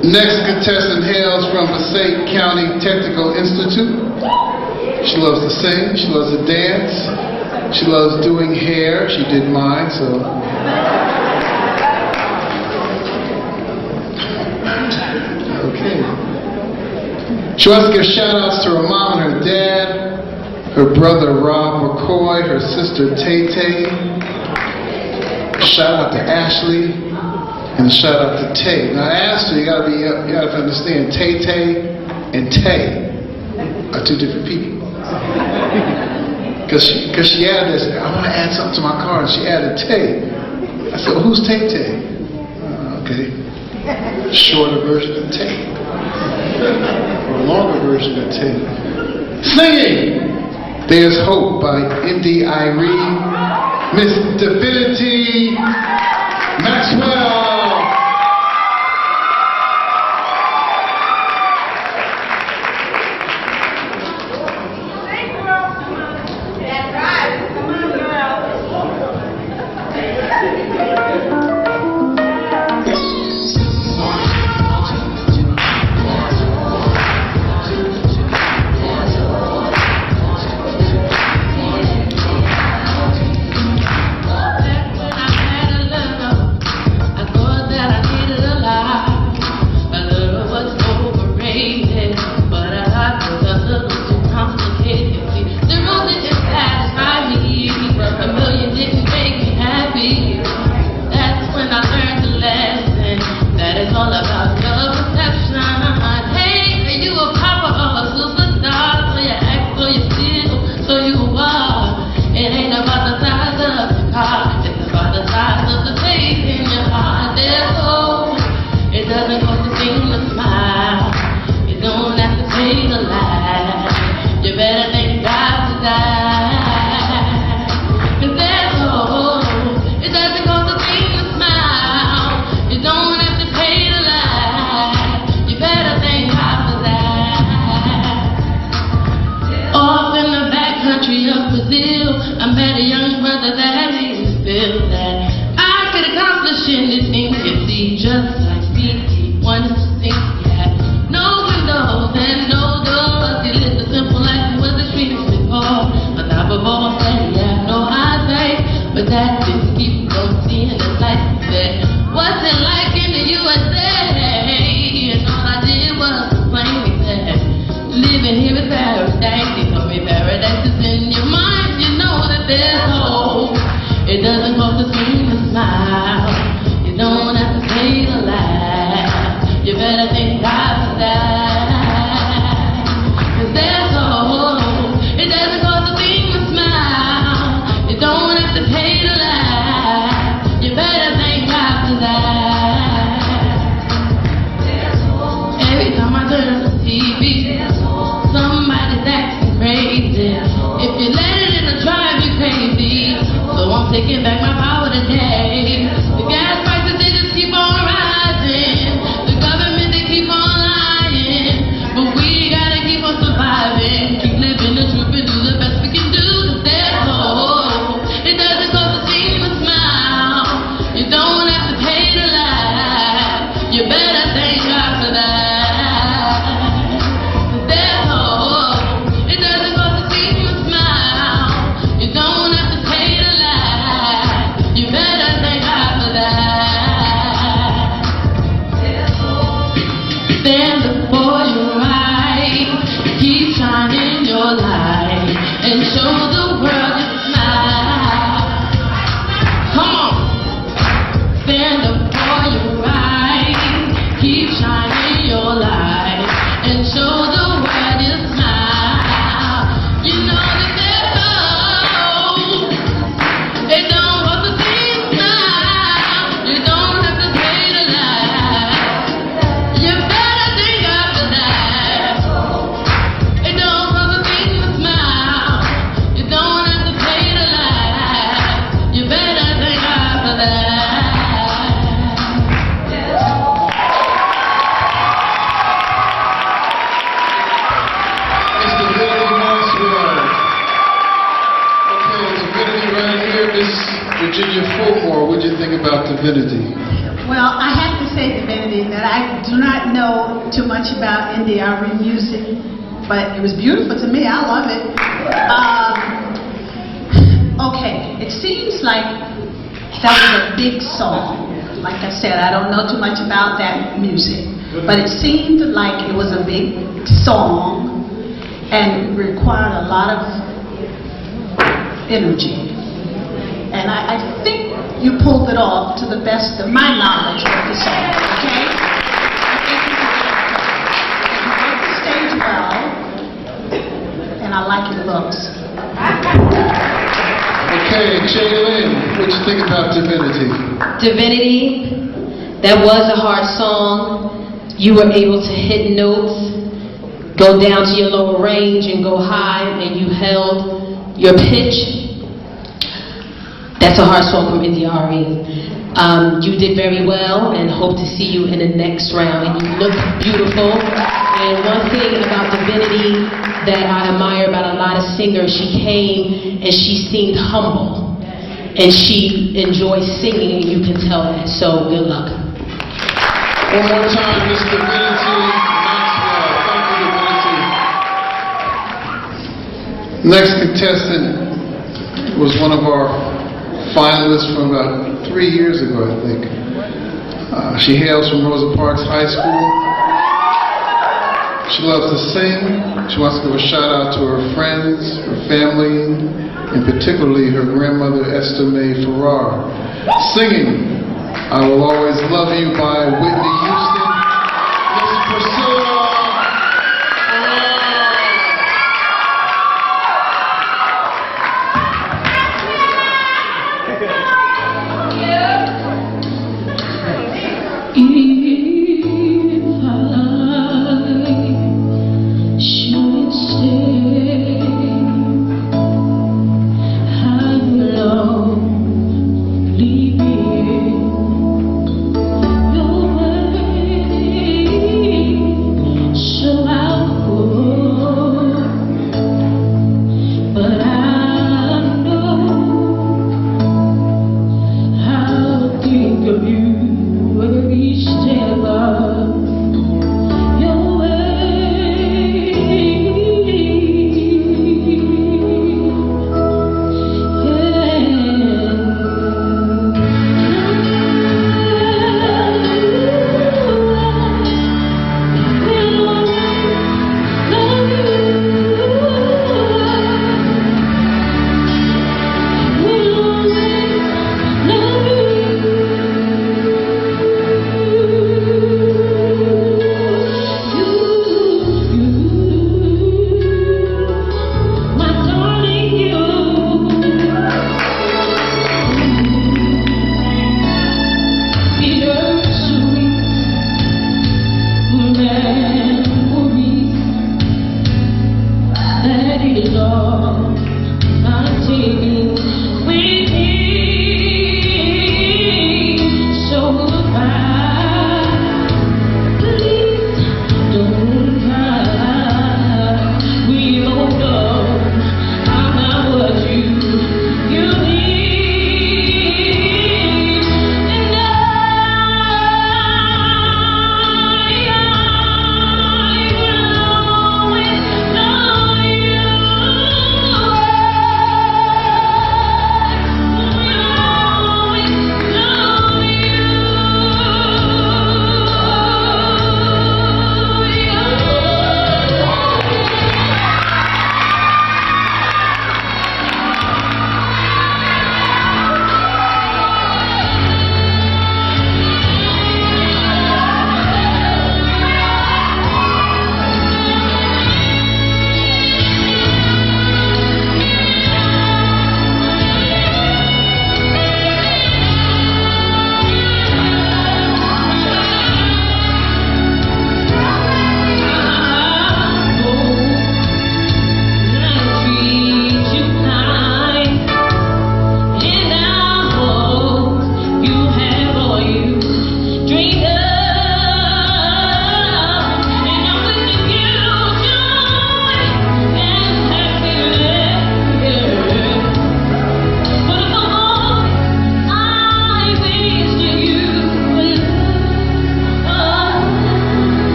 Next contestant hails from Passaic County Technical Institute. She loves to sing, she loves to dance, she loves doing hair. She did mine, so. Okay. She wants to give shout-outs to her mom and her dad, her brother Rob McCoy, her sister Tay Tay. Shout out to Ashley. And a shout out to Tay. Now, I asked her, you gotta understand, Tay Tay and Tay are two different people. Because she added this, I want to add something to my car, and she added Tay. I said, well, who's Tay Tay? Okay. Shorter version of Tay. Or a longer version of Tay. Singing! There's Hope by Indy Irene. Miss Divinity Maxwell. Taking back my power today. The gas prices, they just keep on rising. The government, they keep on lying. But we gotta keep on surviving. Keep living the truth and do the best we can do. 'Cause there's hope. It doesn't cost a thing to smile. You don't have to pay to laugh. You better thank God for that. 'Cause there's hope. your light and show the world you smile. Come on, stand up for your right. Keep shining your light and show the world you smile. You know that there's hope. It don't have to be a smile. You don't have to pay the light. You better think after that. It don't have to be a smile. You don't have to pay the light. You better think after that. Mr. Billy Mosswell. Okay, Divinity right here. Miss Virginia Fulmore, what do you think about Divinity? Well, I have to say, Divinity, that I do not know too much about NDRE music, but it was beautiful to me. I love it. Okay, it seems like that was a big song. Like I said, I don't know too much about that music, but it seemed like it was a big song and required a lot of energy. And I think you pulled it off to the best of my knowledge of the song, okay? I think you did the stage well, and I like your looks. Okay, Jaylin, what do you think about Divinity? Divinity, that was a hard song. You were able to hit notes, go down to your lower range and go high, and you held your pitch. That's a hard song from NDRE. You did very well, and hope to see you in the next round. And you look beautiful. And one thing about Divinity that I admire about a lot of singers, she came and she seemed humble, and she enjoys singing, and you can tell that. So good luck. One more time, Miss Divinity Maxwell. Thank you, Divinity. Next contestant was one of our finalists from about 3 years ago, I think. She hails from Rosa Parks High School. She loves to sing. She wants to give a shout out to her friends, her family, and particularly her grandmother, Esther Mae Farrar. Singing I Will Always Love You by Whitney Houston. Miss Priscilla.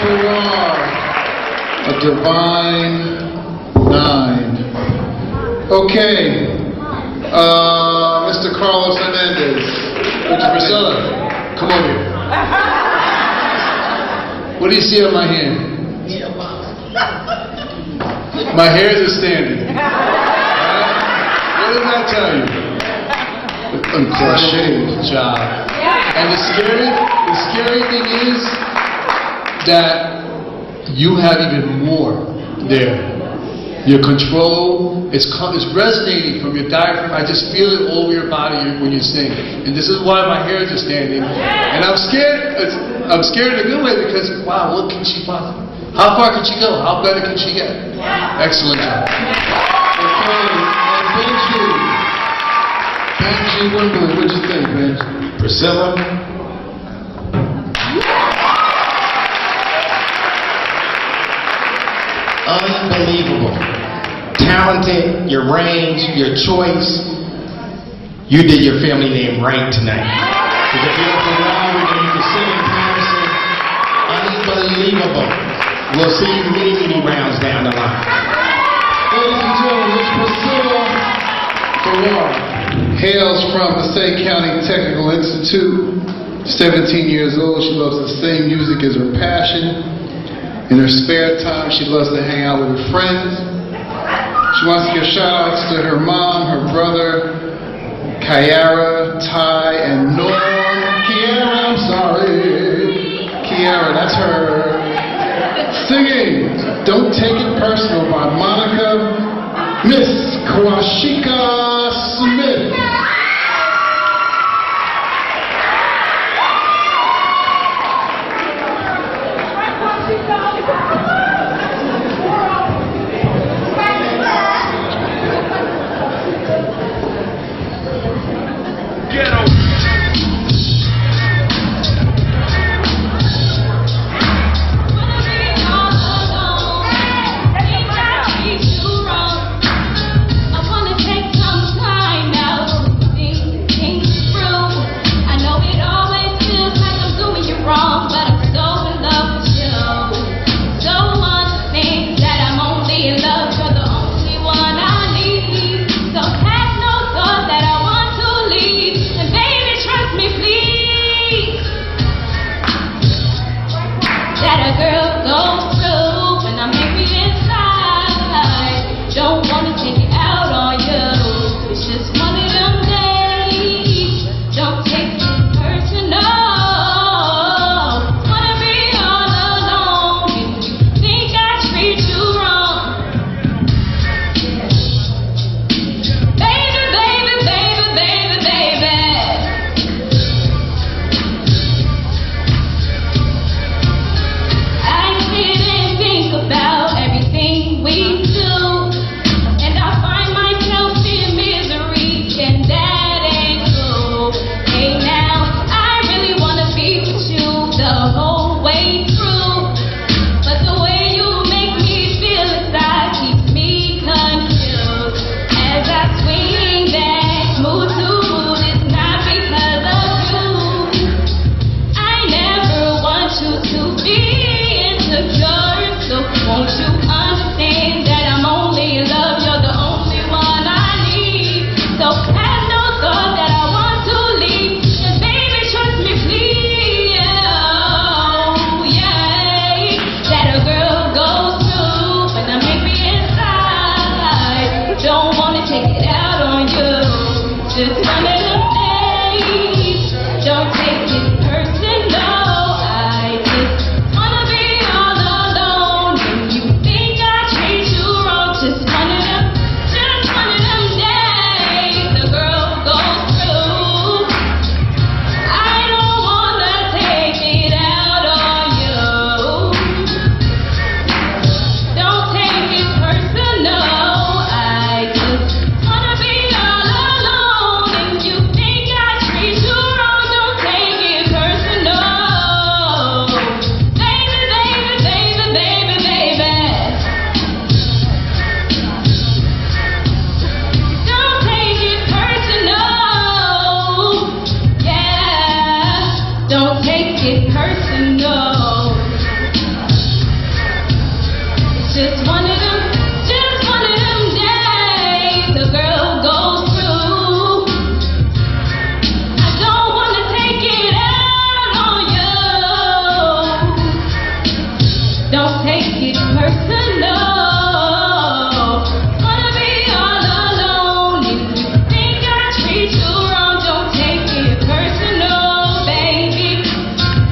Farrar, a divine 9. Okay, Mr. Carlos Hernandez. Priscilla, come over here. What do you see on my hand? My hairs are standing. What does that tell you? Incredible job. And the scary thing is that you have even more there. Your control, it's resonating from your diaphragm. I just feel it all over your body when you sing. And this is why my hairs are standing. And I'm scared. I'm scared in a good way because, wow, what can she possibly? How far can she go? How better can she get? Excellent job. Okay, and Benji Wimberly, what'd you think, Benji? Priscilla, unbelievable. Talented, your range, your choice. You did your family name right tonight. Because if you're from Wildwood and you can sing in Paterson, unbelievable. We'll see you many rounds down the line. Ladies and gentlemen, Miss Priscilla Farrar hails from Passaic County Technical Institute. 17 years old, she loves to sing. Music is her passion. In her spare time, she loves to hang out with her friends. She wants to give shout-outs to her mom, her brother, Kiara, Ty, and Norm. Kiara, I'm sorry. Kiara, that's her. Singing Don't Take It Personal by Monica, Miss Kawashika Smith. Don't take it personal. Just one of them days a girl goes through. I don't wanna take it out on you. Don't take it personal. Wanna be all alone. If you think I treat you wrong, don't take it personal, baby.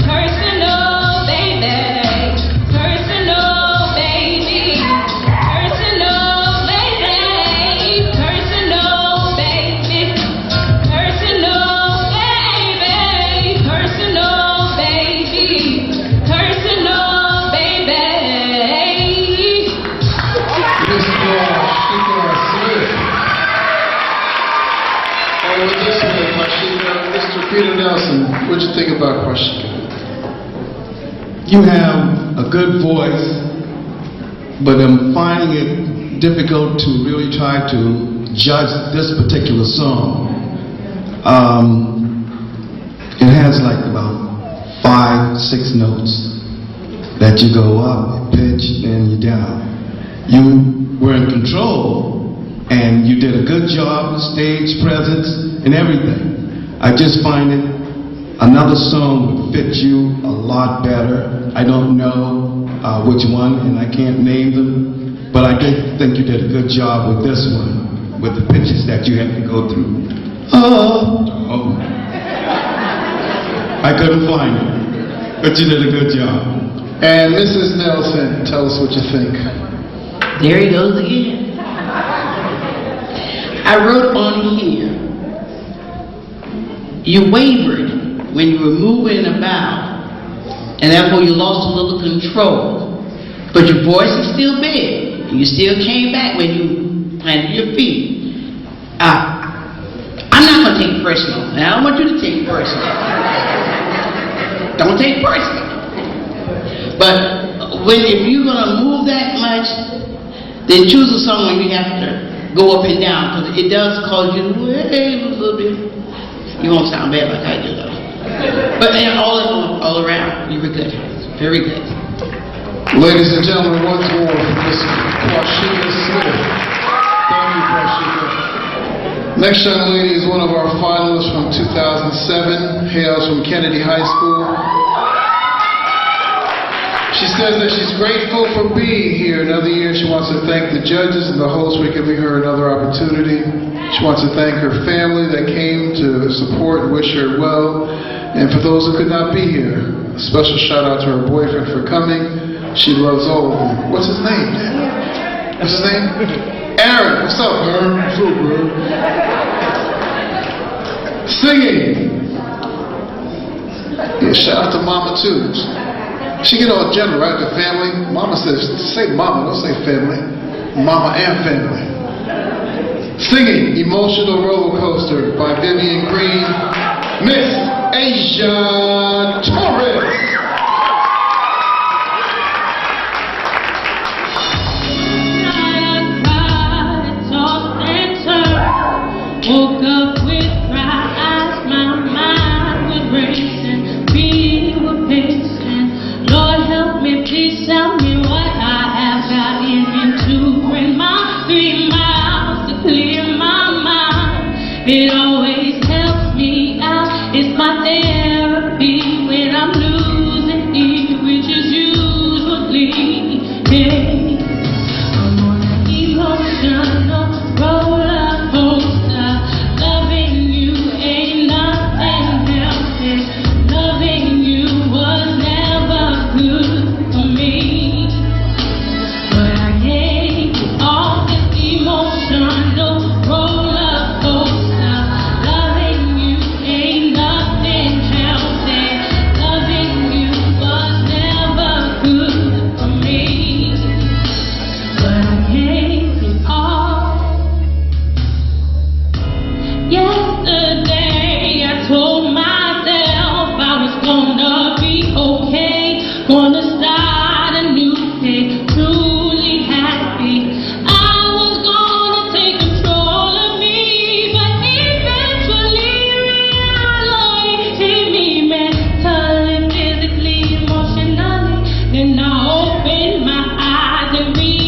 Personal, baby. Personal, baby. Personal, baby. Personal, baby. Personal, baby. Personal, baby. Personal, baby. And with this one, Mr. Peter Nelson, what'd you think about Kwashika? You have a good voice, but I'm finding it difficult to really try to judge this particular song. It has like about 5, 6 notes that you go up, pitch, and you down. You were in control, and you did a good job with stage presence and everything. I just find it another song would fit you a lot better. I don't know which one, and I can't name them, but I did think you did a good job with this one, with the pitches that you had to go through. Oh. I couldn't find it, but you did a good job. And Mrs. Nelson, tell us what you think. There he goes again. I wrote on here, you wavered when you were moving about, and therefore you lost a little control. But your voice is still big, and you still came back when you planted your feet. I'm not going to take it personal, and I don't want you to take it personal. Don't take it personal. But if you're going to move that much, then choose a song when you have to go up and down, because it does cause you to wave a little bit. You won't sound bad like I do, though. But all around, you were good. Very good. Ladies and gentlemen, once more from Miss Kwashika Smith. Thank you, Kwashika. Next young lady is one of our finalists from 2007, hails from Kennedy High School. She says that she's grateful for being here another year. She wants to thank the judges and the host for giving her another opportunity. She wants to thank her family that came to support and wish her well. And for those who could not be here, a special shout out to her boyfriend for coming. She loves all of them. What's his name? What's his name? Aaron. What's up, Aaron? What's up, bro? Singing. Yeah, shout out to Mama too. She get all general, right? The family. Mama says, say mama, don't say family. Mama and family. Singing Emotional Roller Coaster by Vivian Green, Miss Asia Torres. Woke up with dry eyes, my mind was racing, we were pacing. Lord help me, please tell me what I have gotten into. Bring my 3 miles to clear my mind. It always helps me out. It's my therapy when I'm losing it, which is usually yeah. I'm on an emotional roller coaster. Loving you ain't nothing healthy. Loving you was never good for me. But I gave you all this emotional roller coaster. Loving you ain't nothing healthy. Loving you was never good for me. But I gave you all. Yesterday I told myself I was gonna be okay, gonna start a new day, truly happy. I was gonna take control of me, but eventually reality hit me mentally, physically, emotionally. Then I opened my eyes and realized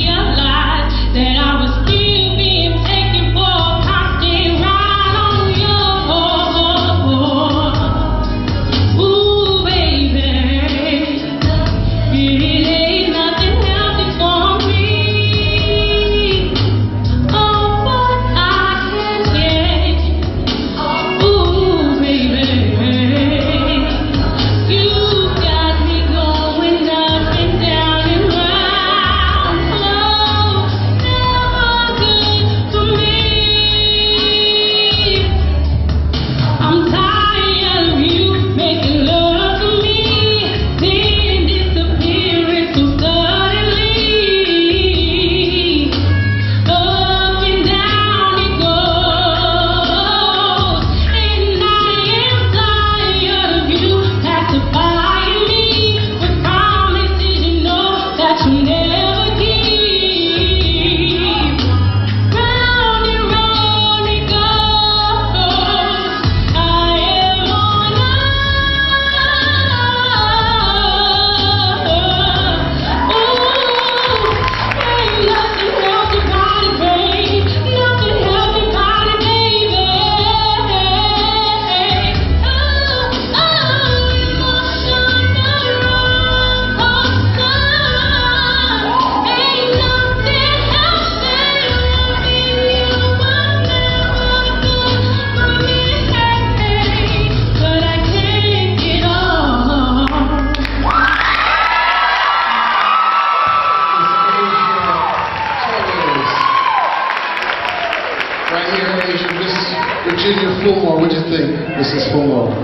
Mrs. Fumo? Well,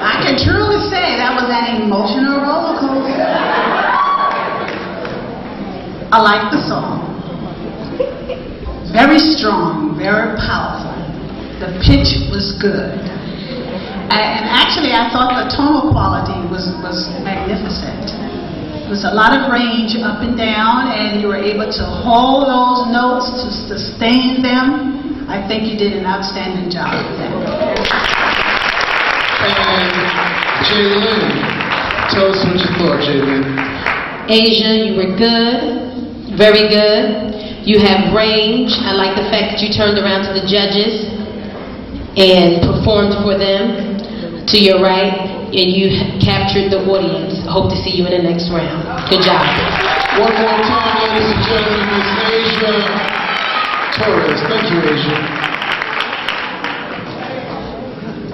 I can truly say that was an emotional roller coaster. I like the song. Very strong, very powerful. The pitch was good. And actually, I thought the tonal quality was magnificent. There was a lot of range up and down, and you were able to hold those notes, to sustain them. I think you did an outstanding job with that. And Jaylyn, tell us what you thought, Jaylyn. Asia, you were good, very good. You have range. I like the fact that you turned around to the judges and performed for them to your right, and you captured the audience. Hope to see you in the next round. Good job. One more time, ladies and gentlemen, Miss Asia Torres. Thank you, Asia.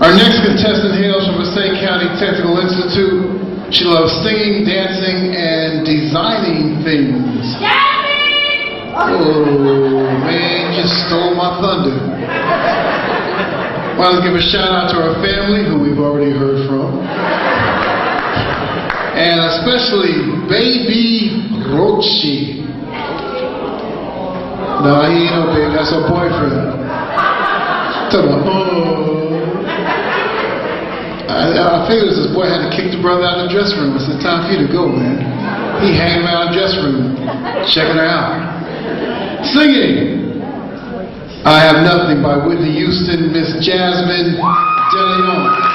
Our next contestant hails from Passaic County Technical Institute. She loves singing, dancing, and designing things. Oh, man, you just stole my thunder. Well, let's give a shout out to our family, who we've already heard from. And especially Baby Rochi. No, he ain't no baby, that's her boyfriend. Tell him, I figured this boy had to kick the brother out of the dressing room. It's time for you to go, man. He hanging around the dressing room, checking her out. Singing I Have Nothing by Whitney Houston, Miss Jasmine DeLeon.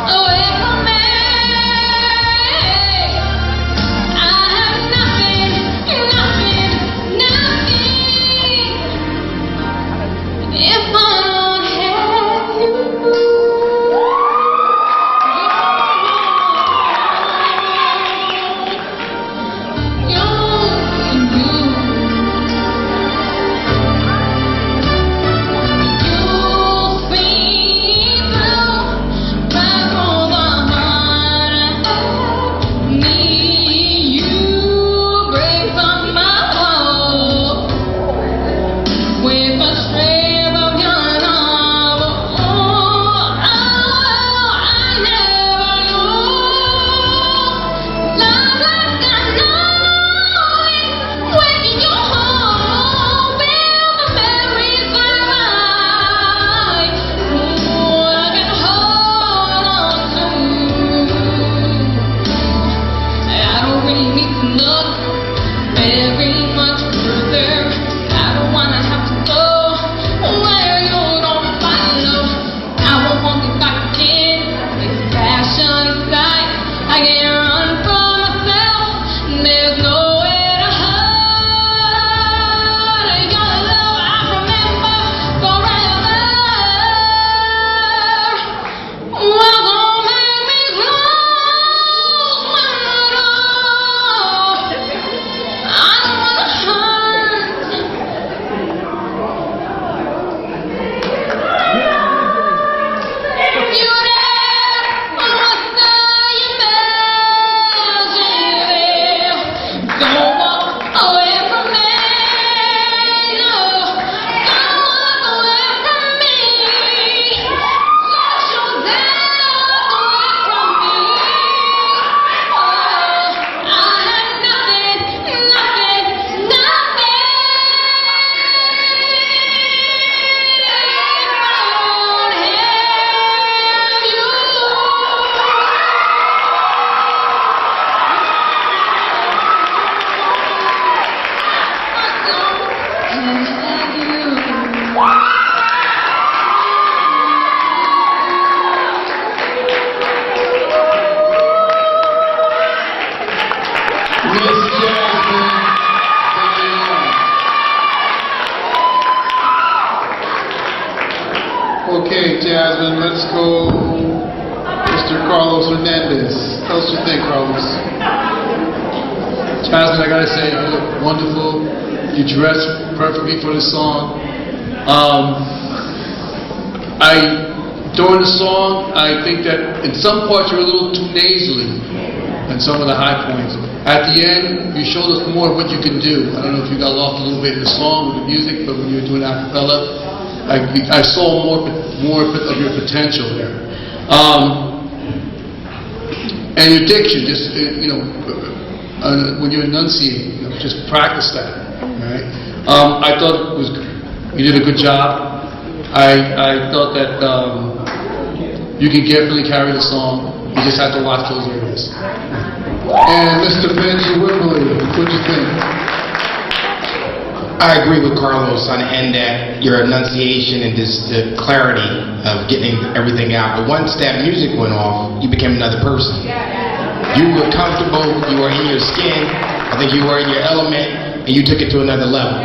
Away from me. 7, let's go Mr. Carlos Hernandez. Tell us what you think, Carlos. Jasmine, I gotta say, you look wonderful. You dressed perfectly for the song. During the song, I think that in some parts you're a little too nasally in some of the high points. At the end, you showed us more of what you can do. I don't know if you got lost a little bit in the song with the music, but when you were doing a cappella, I saw more of your potential there. And your diction, just, when you enunciate, just practice that. All right? I thought you did a good job. I thought that you can carefully carry the song. You just have to watch those areas. And Mr. Benji Wimberly, what do you think? I agree with Carlos on the end that your enunciation and just the clarity of getting everything out. But once that music went off, you became another person. You were comfortable, you were in your skin, I think you were in your element, and you took it to another level.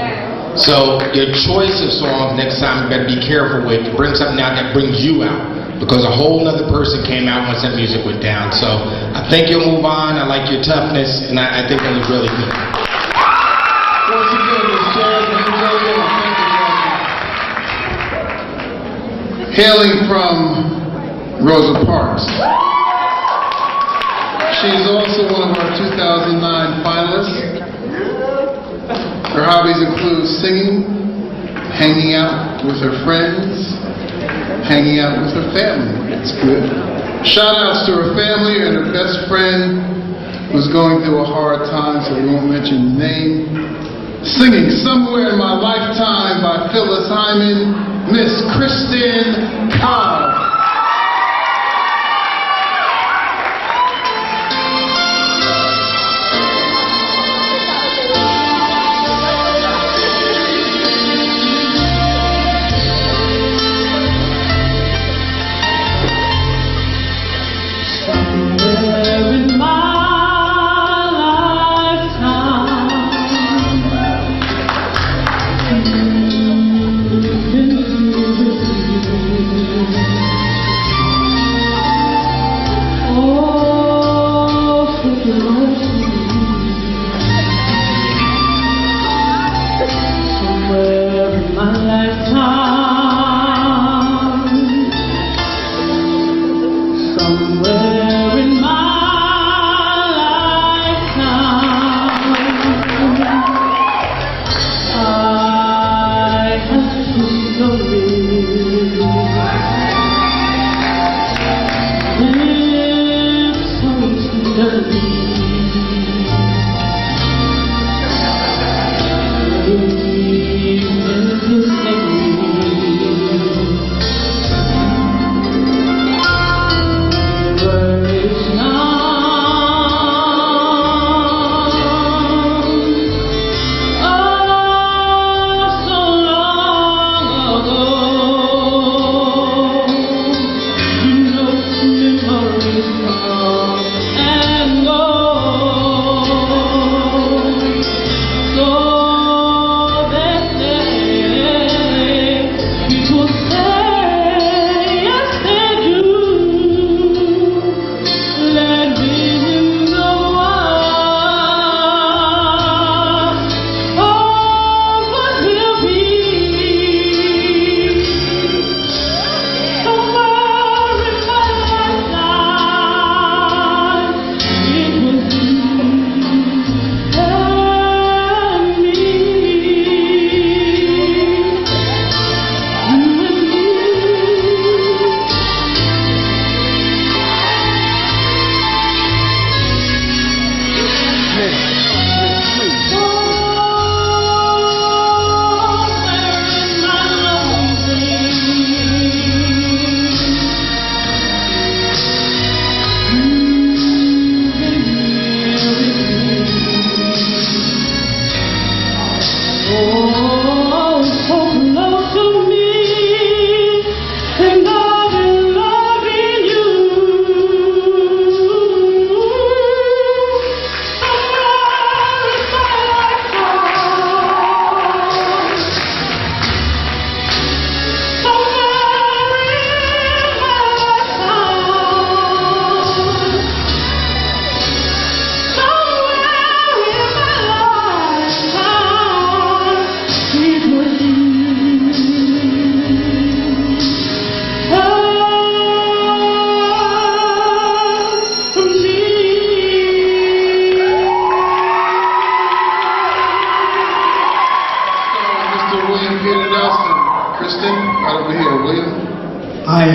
So your choice of songs next time you better be careful with to bring something out that brings you out, because a whole other person came out once that music went down. So I think you'll move on. I like your toughness, and I think that was really good. Once again, Ms. Jasmine Jojo, thank you, Jasmine. Hailing from Rosa Parks. She's also one of our 2009 finalists. Her hobbies include singing, hanging out with her friends, hanging out with her family. That's good. Shout outs to her family and her best friend who's going through a hard time, so we won't mention the name. Singing Somewhere in My Lifetime by Phyllis Hyman, Miss Kristen Cobb. And go.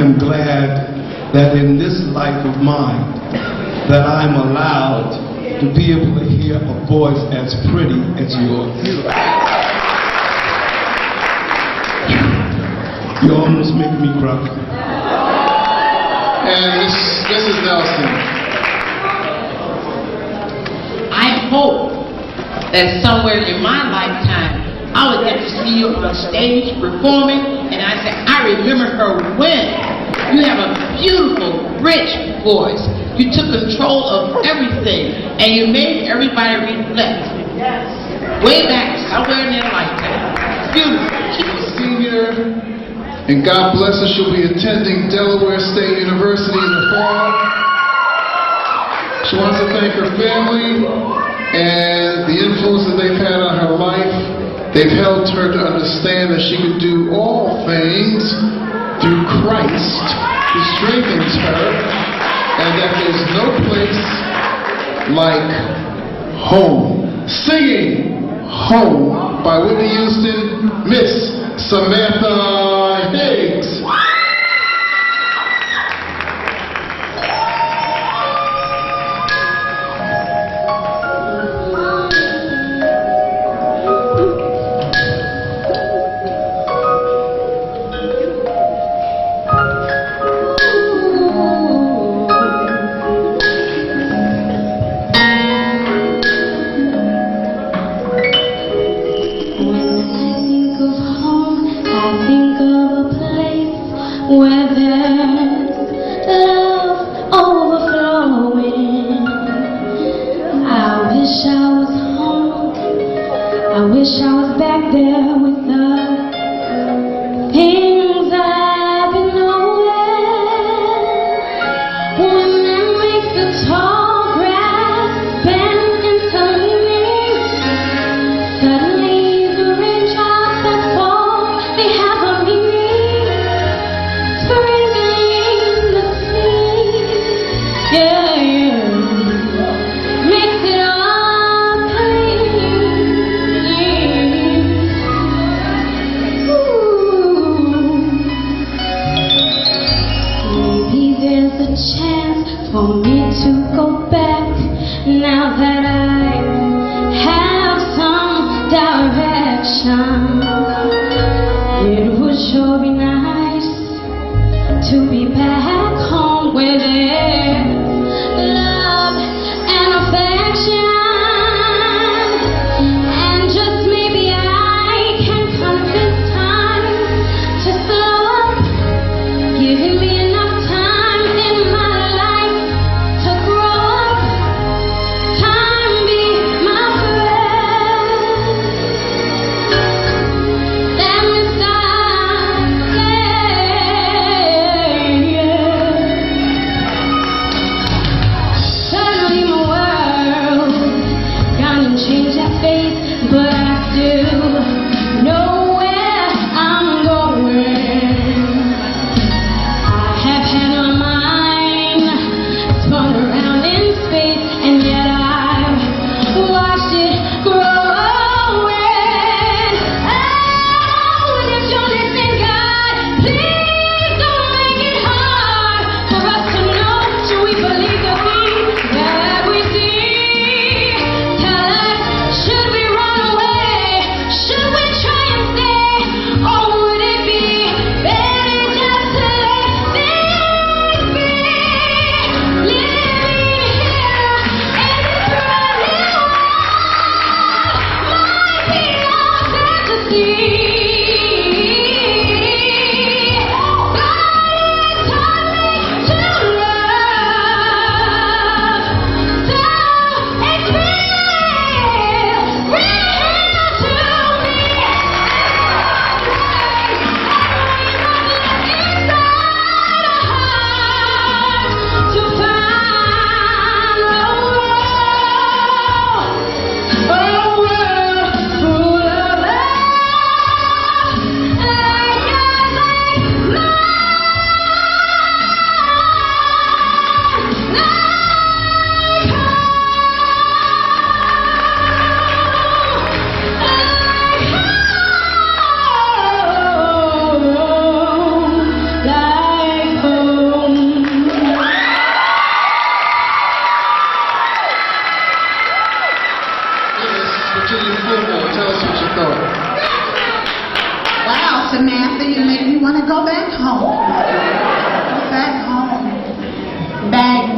am glad that in this life of mine, that I'm allowed to be able to hear a voice as pretty as yours. You almost make me cry. And Mrs. Nelson. I hope that somewhere in my lifetime, I would get to see you on stage performing, and I say, I remember her when. You have a beautiful, rich voice. You took control of everything, and you made everybody reflect. Way back, somewhere in their lifetime. Beautiful. She's a senior, and God bless her, she'll be attending Delaware State University in the fall. She wants to thank her family and the influence that they've had on her life. They've helped her to understand that she can do all things through Christ, who strengthens her, and that there's no place like home. Singing Home by Whitney Houston, Miss Samantha Higgs. Where there's love overflowing. I wish I was home. I wish I was back there with the things I've been knowing. When that makes the tall grass bend into leaves, suddenly the raindrops that fall, they have a meaning. Yeah, yeah. Makes it all clean. Ooh. Maybe there's a chance for me to go back now that I have some direction. It would sure be nice to be back home where there's love and affection. And just maybe I can convince time to slow up, giving me enough time in my life to grow up. Time be my friend. Let me start, yeah.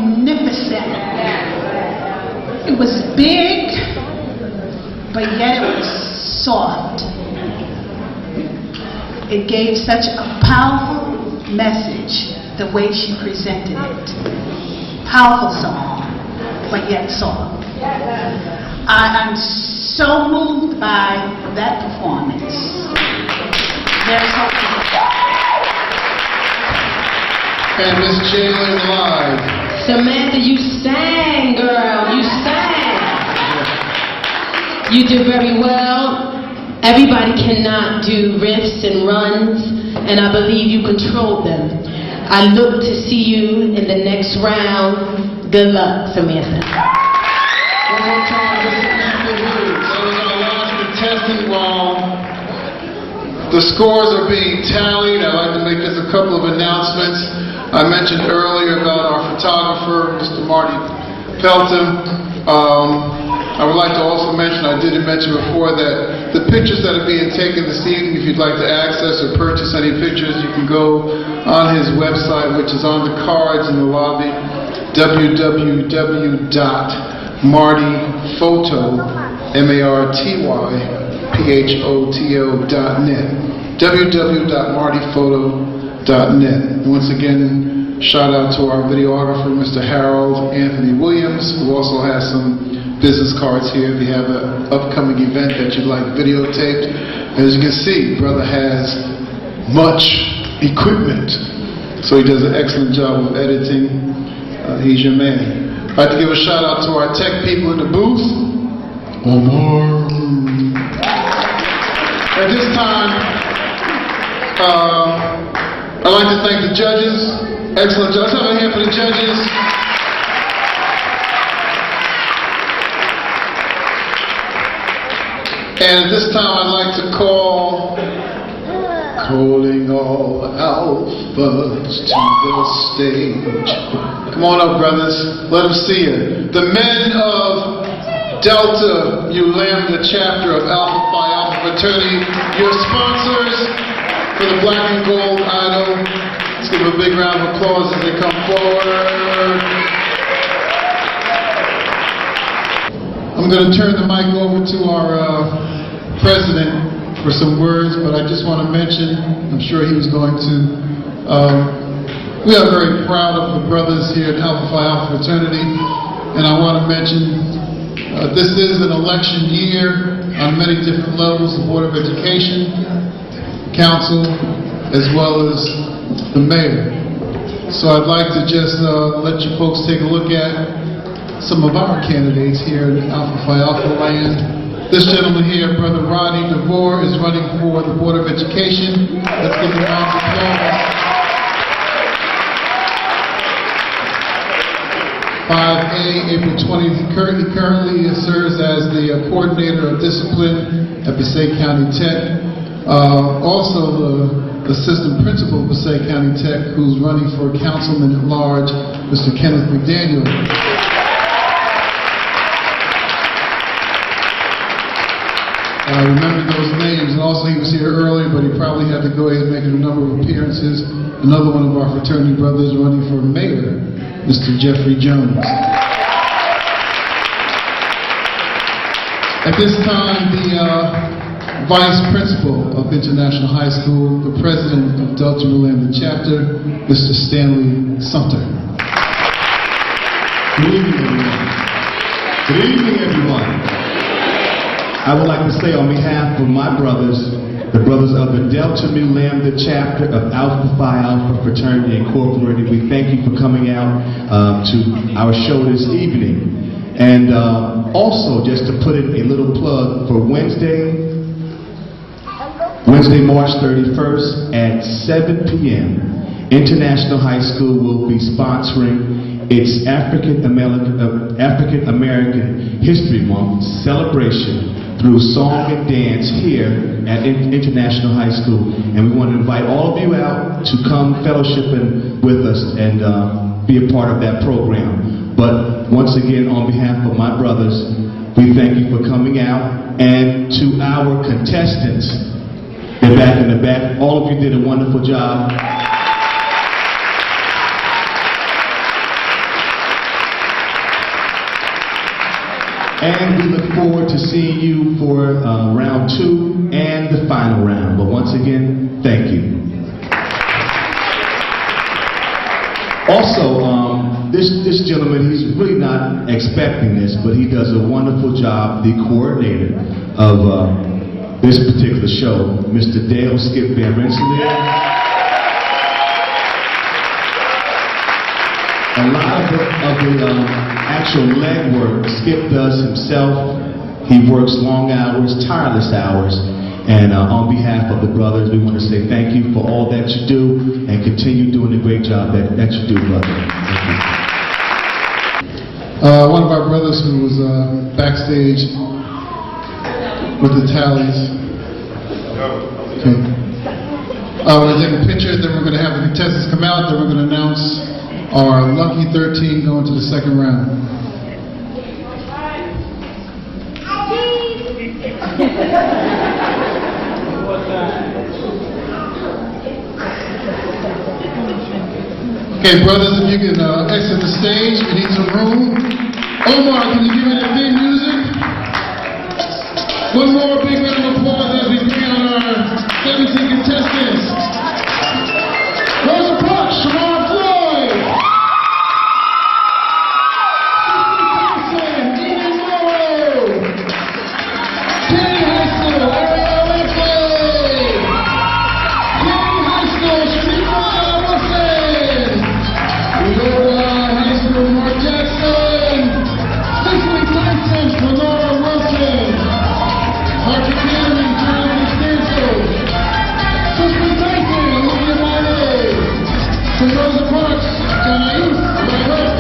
magnificent. It was big, but yet it was soft. It gave such a powerful message, the way she presented it. Powerful song, but yet soft. I'm so moved by that performance. There's hope for you. And Miss Jalen live. Samantha, you sang, girl. You sang. You did very well. Everybody cannot do riffs and runs, and I believe you controlled them. I look to see you in the next round. Good luck, Samantha. One more time, this is Matthew Williams. That was our last contestant while the scores are being tallied. I'd like to make just a couple of announcements. I mentioned earlier about our photographer, Mr. Marty Paterson. I would like to also mention, I didn't mention before, that the pictures that are being taken this evening, if you'd like to access or purchase any pictures, you can go on his website, which is on the cards in the lobby, www.martyphoto.net. www.martyphoto.net. And once again, shout out to our videographer, Mr. Harold Anthony Williams, who also has some business cards here. If you have an upcoming event that you'd like videotaped, as you can see, brother has much equipment, so he does an excellent job of editing. He's your man. I'd like to give a shout out to our tech people in the booth. Omar. At this time, I'd like to thank the judges. Excellent job. Let's have a hand for the judges. And at this time, I'd like to calling all alphas to the stage. Come on up, brothers. Let them see you. The men of Delta Mu Lambda chapter of Alpha Phi Alpha fraternity, your sponsors for the Black and Gold Idol. Let's give them a big round of applause as they come forward. I'm going to turn the mic over to our president for some words, but I just want to mention, I'm sure he was going to, we are very proud of the brothers here at Alpha Phi Alpha fraternity, and I want to mention this is an election year on many different levels, the Board of Education, Council, as well as the mayor. So I'd like to just let you folks take a look at some of our candidates here in Alpha Phi Alpha land. This gentleman here, Brother Rodney DeVore, is running for the Board of Education. Let's give him a round of applause. 5A, April 20th. He currently serves as the coordinator of discipline at Passaic County Tech. Also the assistant principal of Passaic County Tech, who's running for councilman at large, Mr. Kenneth McDaniel. Remember those names, and also he was here earlier, but he probably had to go ahead and make a number of appearances. Another one of our fraternity brothers running for mayor, Mr. Jeffrey Jones. At this time, the vice principal of International High School, the president of Delta Mu Lambda chapter, Mr. Stanley Sumter. Good evening, everyone. Good evening, everyone. I would like to say on behalf of my brothers, the brothers of the Delta Mu Lambda chapter of Alpha Phi Alpha Fraternity Incorporated, we thank you for coming out to our show this evening. And also, just to put in a little plug for Wednesday, March 31st at 7 p.m., International High School will be sponsoring its African American History Month celebration through song and dance here at International High School. And we want to invite all of you out to come fellowshipping with us and be a part of that program. But once again, on behalf of my brothers, we thank you for coming out. And to our contestants, they're back in the back. All of you did a wonderful job. And we look forward to seeing you for round 2 and the final round. But once again, thank you. Also, this gentleman, he's really not expecting this, but he does a wonderful job, the coordinator of this particular show, Mr. Dale Skip Van Rensselaer. A lot of the actual legwork Skip does himself. He works long hours, tireless hours, and on behalf of the brothers, we want to say thank you for all that you do, and continue doing the great job that you do, brother. Thank you. One of our brothers who was backstage with the tallies. Okay. We're going to take a picture, then we're going to have the contestants come out, then we're going to announce our lucky 13 going to the second round. Okay, brothers, if you can exit the stage, we need some room. Omar, can you give me the theme music? One more big round of applause as we bring out our 17 contestants. Rosa Parks, Shamar Floyd. Paterson, Ian Morrow. Kenny High School, Ariel Linkley. Kenny High School, Shamar Wilson. Leora High School, Mark Jackson. Cicely Tyson, Lenora Wilson. Mark Academy, Jonathan Stansel. Cicely Tyson, Olivia Miley. From Rosa Parks, Janais, Robert.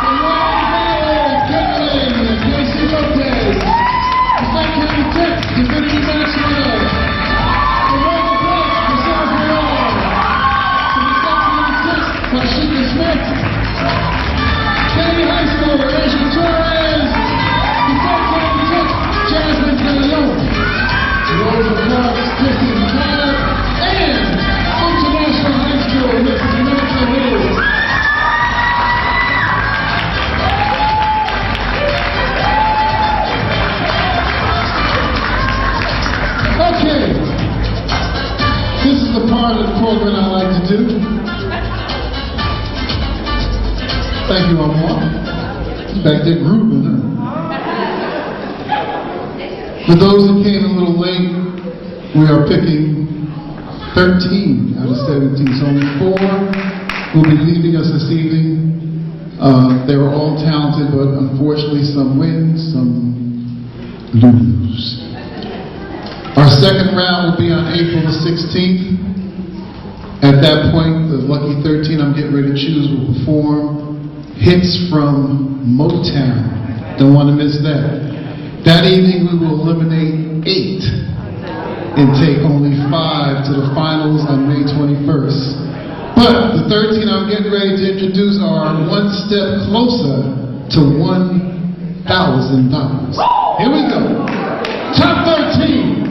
From Ryan Valley, Kevin, Casey Lopez. From South County Tech, Divinity Maxwell. From Rosa Parks, Marcel Perron. From the South County Tech, Tashika Smith. Kennedy High School, Rachel Torres. From South County Tech, Jasmine Canayon. Rosa Parks, Kristen Tyler. And International High School, Mrs. Samantha Hills. Okay. This is the part of the program I like to do. Thank you, Omar. Back there grooving, huh? For those who came a little late, we are picking 13 out of 17, so only 4 will be leaving us this evening. They were all talented, but unfortunately some win, some lose. Our second round will be on April the 16th. At that point, the lucky 13 I'm getting ready to choose will perform hits from Motown. Don't want to miss that. That evening we will eliminate 8 and take only 5 to the finals on May 21st. But the 13 I'm getting ready to introduce are one step closer to $1,000. Here we go. Top 13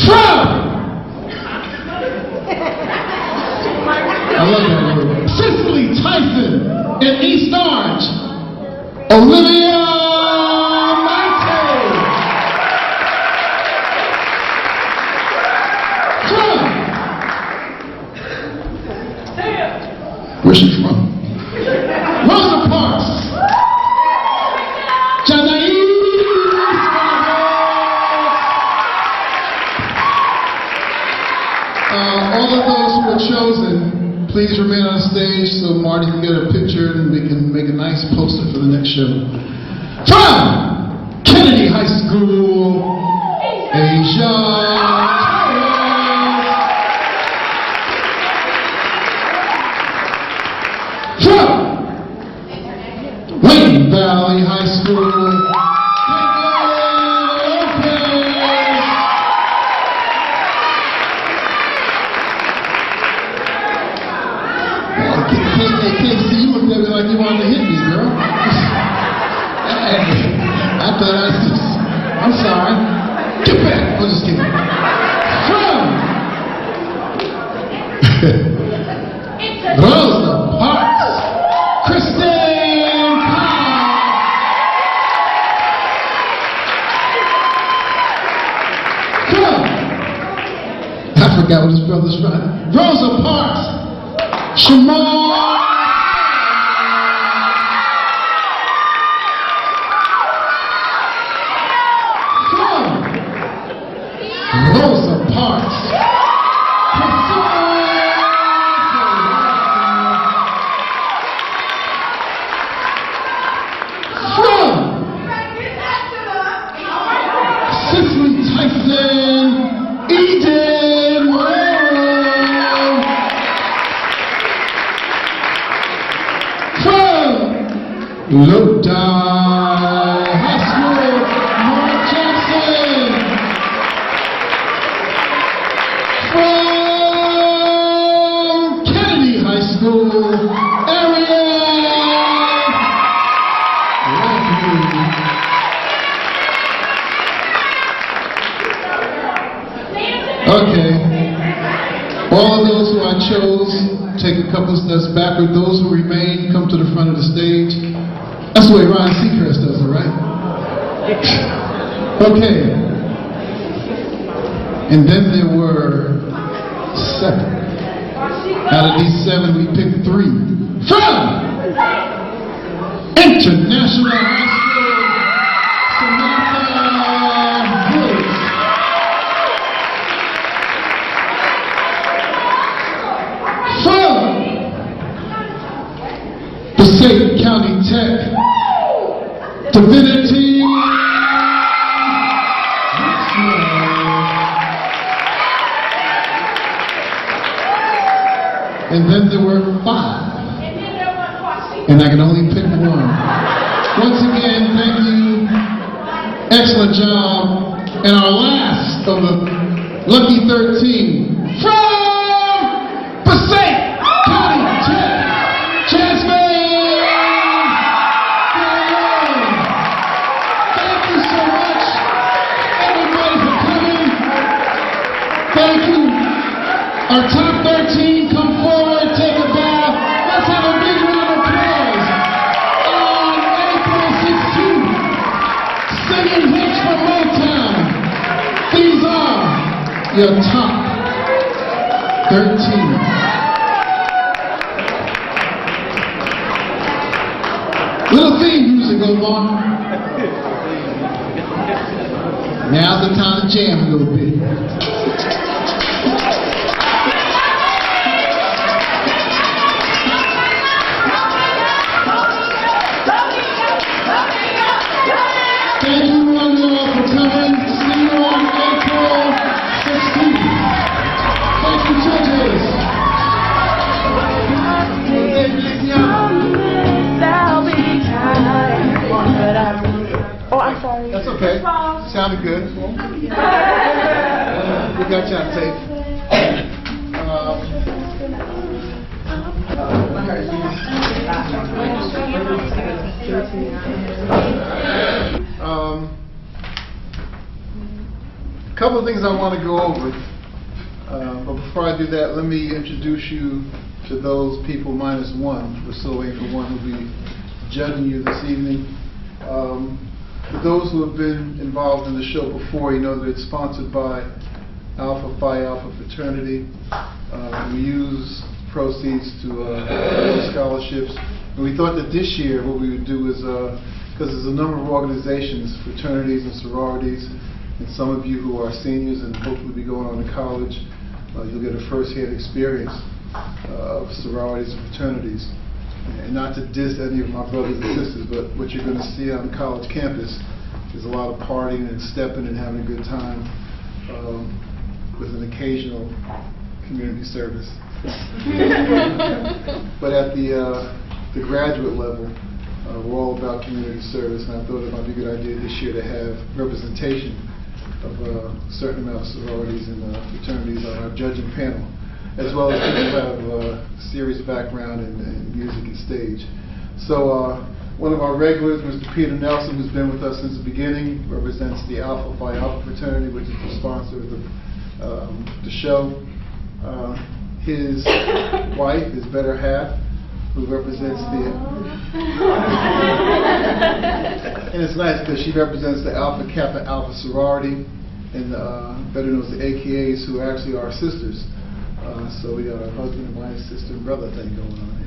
from, I love that word, Cicely Tyson in East Orange, Olivia Maite. Where's she from? Rosa Parks. Janais. All of those who were chosen, please remain on stage so Marty can get a picture and we can make a nice poster for the next show. From Kennedy High School, Asia. From Wayne Valley High School, they can't see you look at me like you wanted to hit me, girl. I thought I was just, I'm sorry. Get back. I'm just kidding. From Rosa Parks, Christine Cobb. forgot what his brother's from. Rosa Parks, Shamar. Rosa Parks. From Cicely Tyson, Eden Road. From Lodi High School, Mark Jackson. From Kennedy High School, Ariel. Okay. All of those who I chose, take a couple steps backward. Those who remain, come to the front of the stage. That's the way Ryan Seacrest does it, right? Okay. And then there were 7. Out of these 7, we picked 3. From International High School, Samantha Woods. From Passaic County Tech, Divinity. And then there were 5. And I can only pick 1. Once again, thank you. Excellent job. And our last of the lucky 13, from Passaic County Tech, Jasmine. Thank you so much, everybody, for coming. Thank you. Our top 13, come forward, take a bow. Let's have a big round of applause. On April 16th, singing hits from Motown. These are your top 13. Little theme music goes on. Now's the time to jam a little bit. Thank you all for coming. See you on April 16th. Thank you, judges. Oh, I'm sorry. That's okay. Sounded good. We got you on tape. A couple of things I want to go over. But before I do that, let me introduce you to those people minus 1. We're still waiting for 1 who'll be judging you this evening. For those who have been involved in the show before, you know that it's sponsored by Alpha Phi Alpha Fraternity. We use proceeds to build scholarships. And we thought that this year what we would do is, because there's a number of organizations, fraternities and sororities, and some of you who are seniors and hopefully be going on to college, you'll get a first-hand experience of sororities and fraternities. And not to diss any of my brothers and sisters, but what you're going to see on the college campus is a lot of partying and stepping and having a good time with an occasional community service. But at the graduate level, we're all about community service, and I thought it might be a good idea this year to have representation of a certain amount of sororities and fraternities on our judging panel, as well as people who have serious background in music and stage. So one of our regulars, Mr. Peter Nelson, who's been with us since the beginning, represents the Alpha Phi Alpha fraternity, which is the sponsor of the show. His wife, his better half, who represents the... And it's nice because she represents the Alpha Kappa Alpha sorority. and better known as the AKAs, who actually are sisters. So we got a husband and wife, sister and brother thing going on here.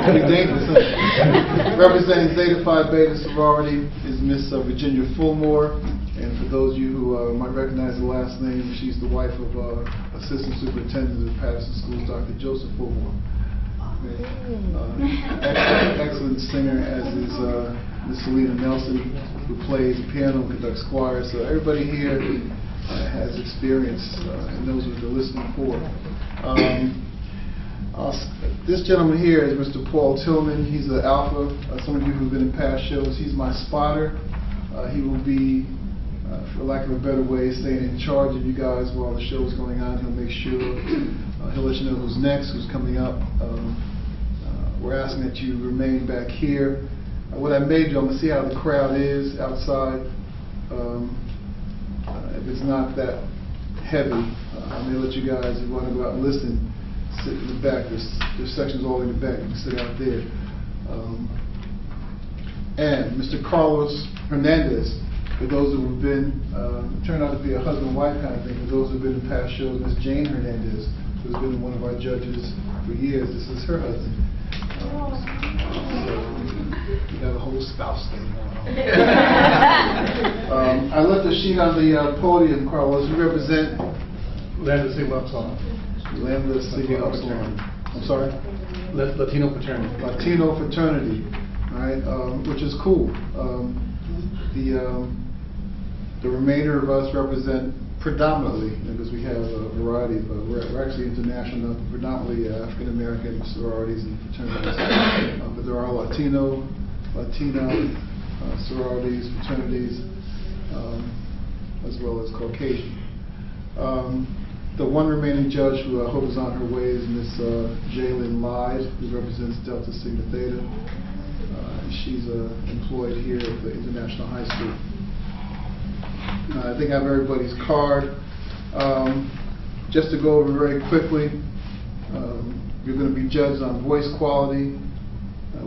Pretty dangerous, huh? Representing Zeta Phi Beta sorority is Miss Virginia Fulmore. And for those of you who might recognize the last name, she's the wife of Assistant Superintendent of Paterson Schools, Dr. Joseph Fulmore. Excellent singer, as is Miss Selena Nelson, who plays piano and conducts choir. So everybody here has experience and knows what they're listening for. This gentleman here is Mr. Paul Tillman. He's an alpha. Some of you who've been in past shows, he's my spotter. He will be, for lack of a better way, staying in charge of you guys while the show is going on. He'll make sure, he'll let you know who's next, who's coming up. We're asking that you remain back here. What I may do, I'm going to see how the crowd is outside. If it's not that heavy, I may let you guys, if you want to go out and listen, sit in the back. There's sections all in the back. You can sit out there. And Mr. Carlos Hernandez, for those who have been, turned out to be a husband-wife kind of thing. For those who have been in past shows, Ms. Jane Hernandez, who's been one of our judges for years. This is her husband. So we got a whole spouse thing going on. I left a sheet on the podium, Carlos. You represent Lambda Sigma Upsilon. Lambda Sigma Upsilon. I'm sorry? Latino fraternity. Latino fraternity, all right, which is cool. The remainder of us represent predominantly, because we have a variety of, we're actually international, predominantly African American sororities and fraternities, but there are Latino sororities, fraternities, as well as Caucasian. The one remaining judge who I hope is on her way is Miss Jaylyn Lyde, who represents Delta Sigma Theta. She's employed here at the International High School. I think I have everybody's card. Just to go over very quickly, you're going to be judged on voice quality,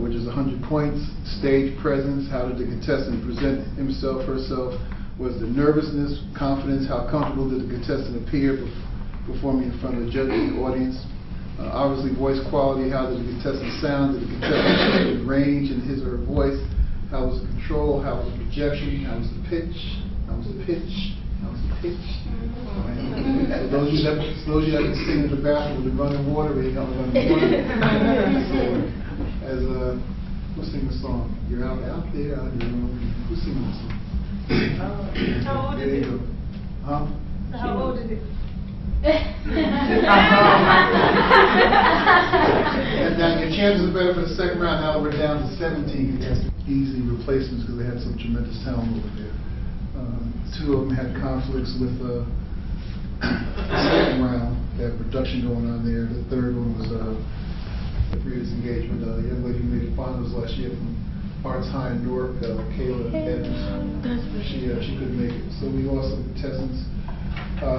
which is 100 points, stage presence, how did the contestant present himself, herself, was the nervousness, confidence, how comfortable did the contestant appear performing in front of the judge and the audience. Obviously, voice quality, how did the contestant sound, did the contestant show the range in his or her voice, how was the control, how was the projection, how was the pitch, how was the pitch, how was the pitch. And those of you that can sing in the bathroom with the running water, we don't run water. As who's singing the song? You're out there, who's singing the song? How old is it? Huh? How old is it? And now your chances are better for the second round now that we're down to 17 contestants. Easy replacements because they had some tremendous talent over there. Two of them had conflicts with the second round. They had production going on there. The third one was a previous engagement. A young lady who made the finals last year from Arts High in Newark, Kayla Evans. She couldn't make it. So we lost some contestants.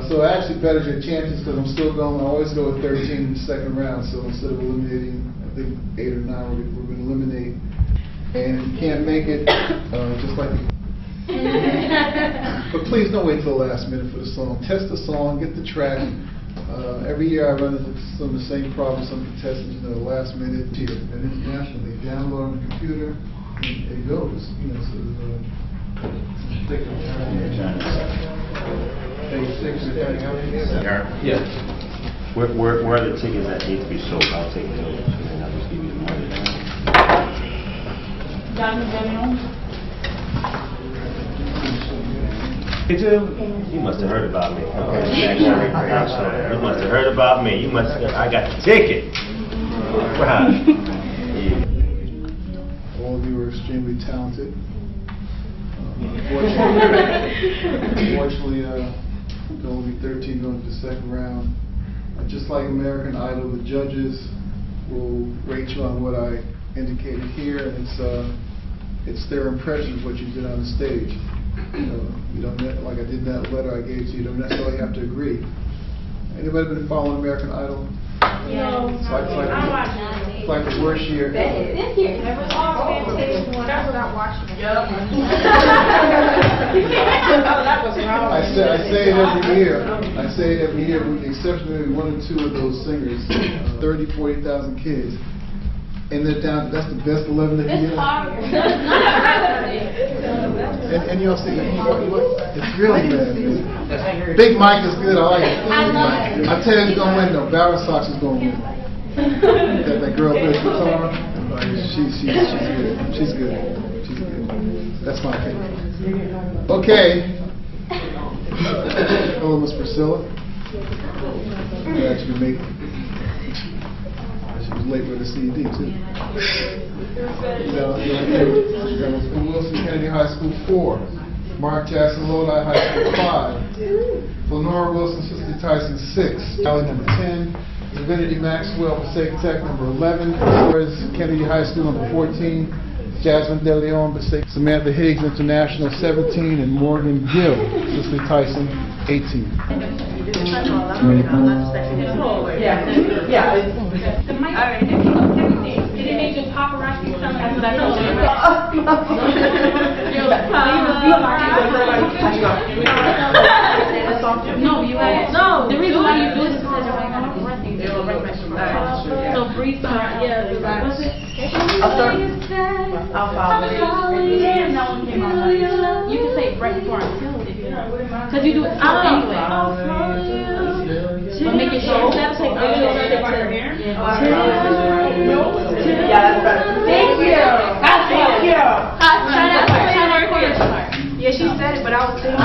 So it actually betters your chances because I'm still going. I always go with 13 in the second round. So instead of eliminating, I think 8 or 9, we're going to eliminate. And if you can't make it, just like. But please don't wait till the last minute for the song. Test the song, get the track. Every year I run into some of the same problems. Some contestants, the last minute here and internationally, download on the computer, and it goes. So Yeah. Where are the tickets that need to be sold? I'll take those, and then I'll just give you the money. You must have heard about me. Okay. You must have heard about me. I got the ticket. Wow. All of you are extremely talented. Unfortunately, there will be 13 going to the second round. Just like American Idol, the judges will rate you on what I indicated here, and it's their impression of what you did on the stage. You don't, like I did in that letter I gave to you, you don't necessarily have to agree. Anybody been following American Idol? No. It's like like the worst year ever. That's what I watched. I say it every year. I say it every year, with the exception of maybe one or two of those singers, 30, 40,000 kids. And they're down, that's the best 11 they can get. And you'll see, it's really bad. Big Mike is good, I like it. I tell you who's going to win though, Barrel Sox is going to win. That girl plays guitar, she's good. She's good. She's good. That's my opinion. Okay. Hello, Miss Priscilla. Glad you could make it. She was late with the CD too. That was Wilson Kennedy High School 4. Mark Jackson Lodi High School 5. Lenora Wilson Cicely Tyson 6. Valley number 10. Divinity Maxwell Passaic Tech number 11. Flores Kennedy High School number 14. Jasmine De Leon Passaic. Samantha Higgs International 17. And Morgan Gill Cicely Tyson 18. No, you had. No, the reason why you do this is because you're not breathing. So breathe behind. Yeah, what's it? I'll follow it. You can say breath before I'm killed if you want. Because you do it anyway. But make it short. That's like her hair. Yeah, that's better. Thank you. Thank you. Try that part. Yeah, she said it, but I was thinking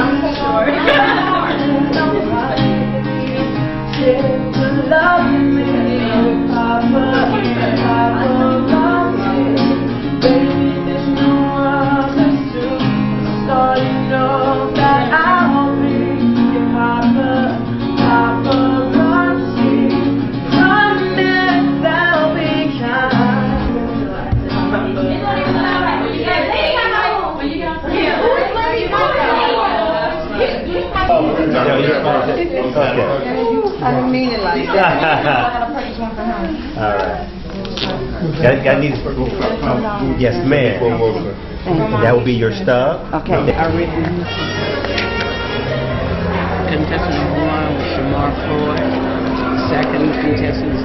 I didn't mean it like that. All right. That needs, yes, ma'am. That will be your stub. Okay. Contestant number 1 was Shamar Floyd. Second contestant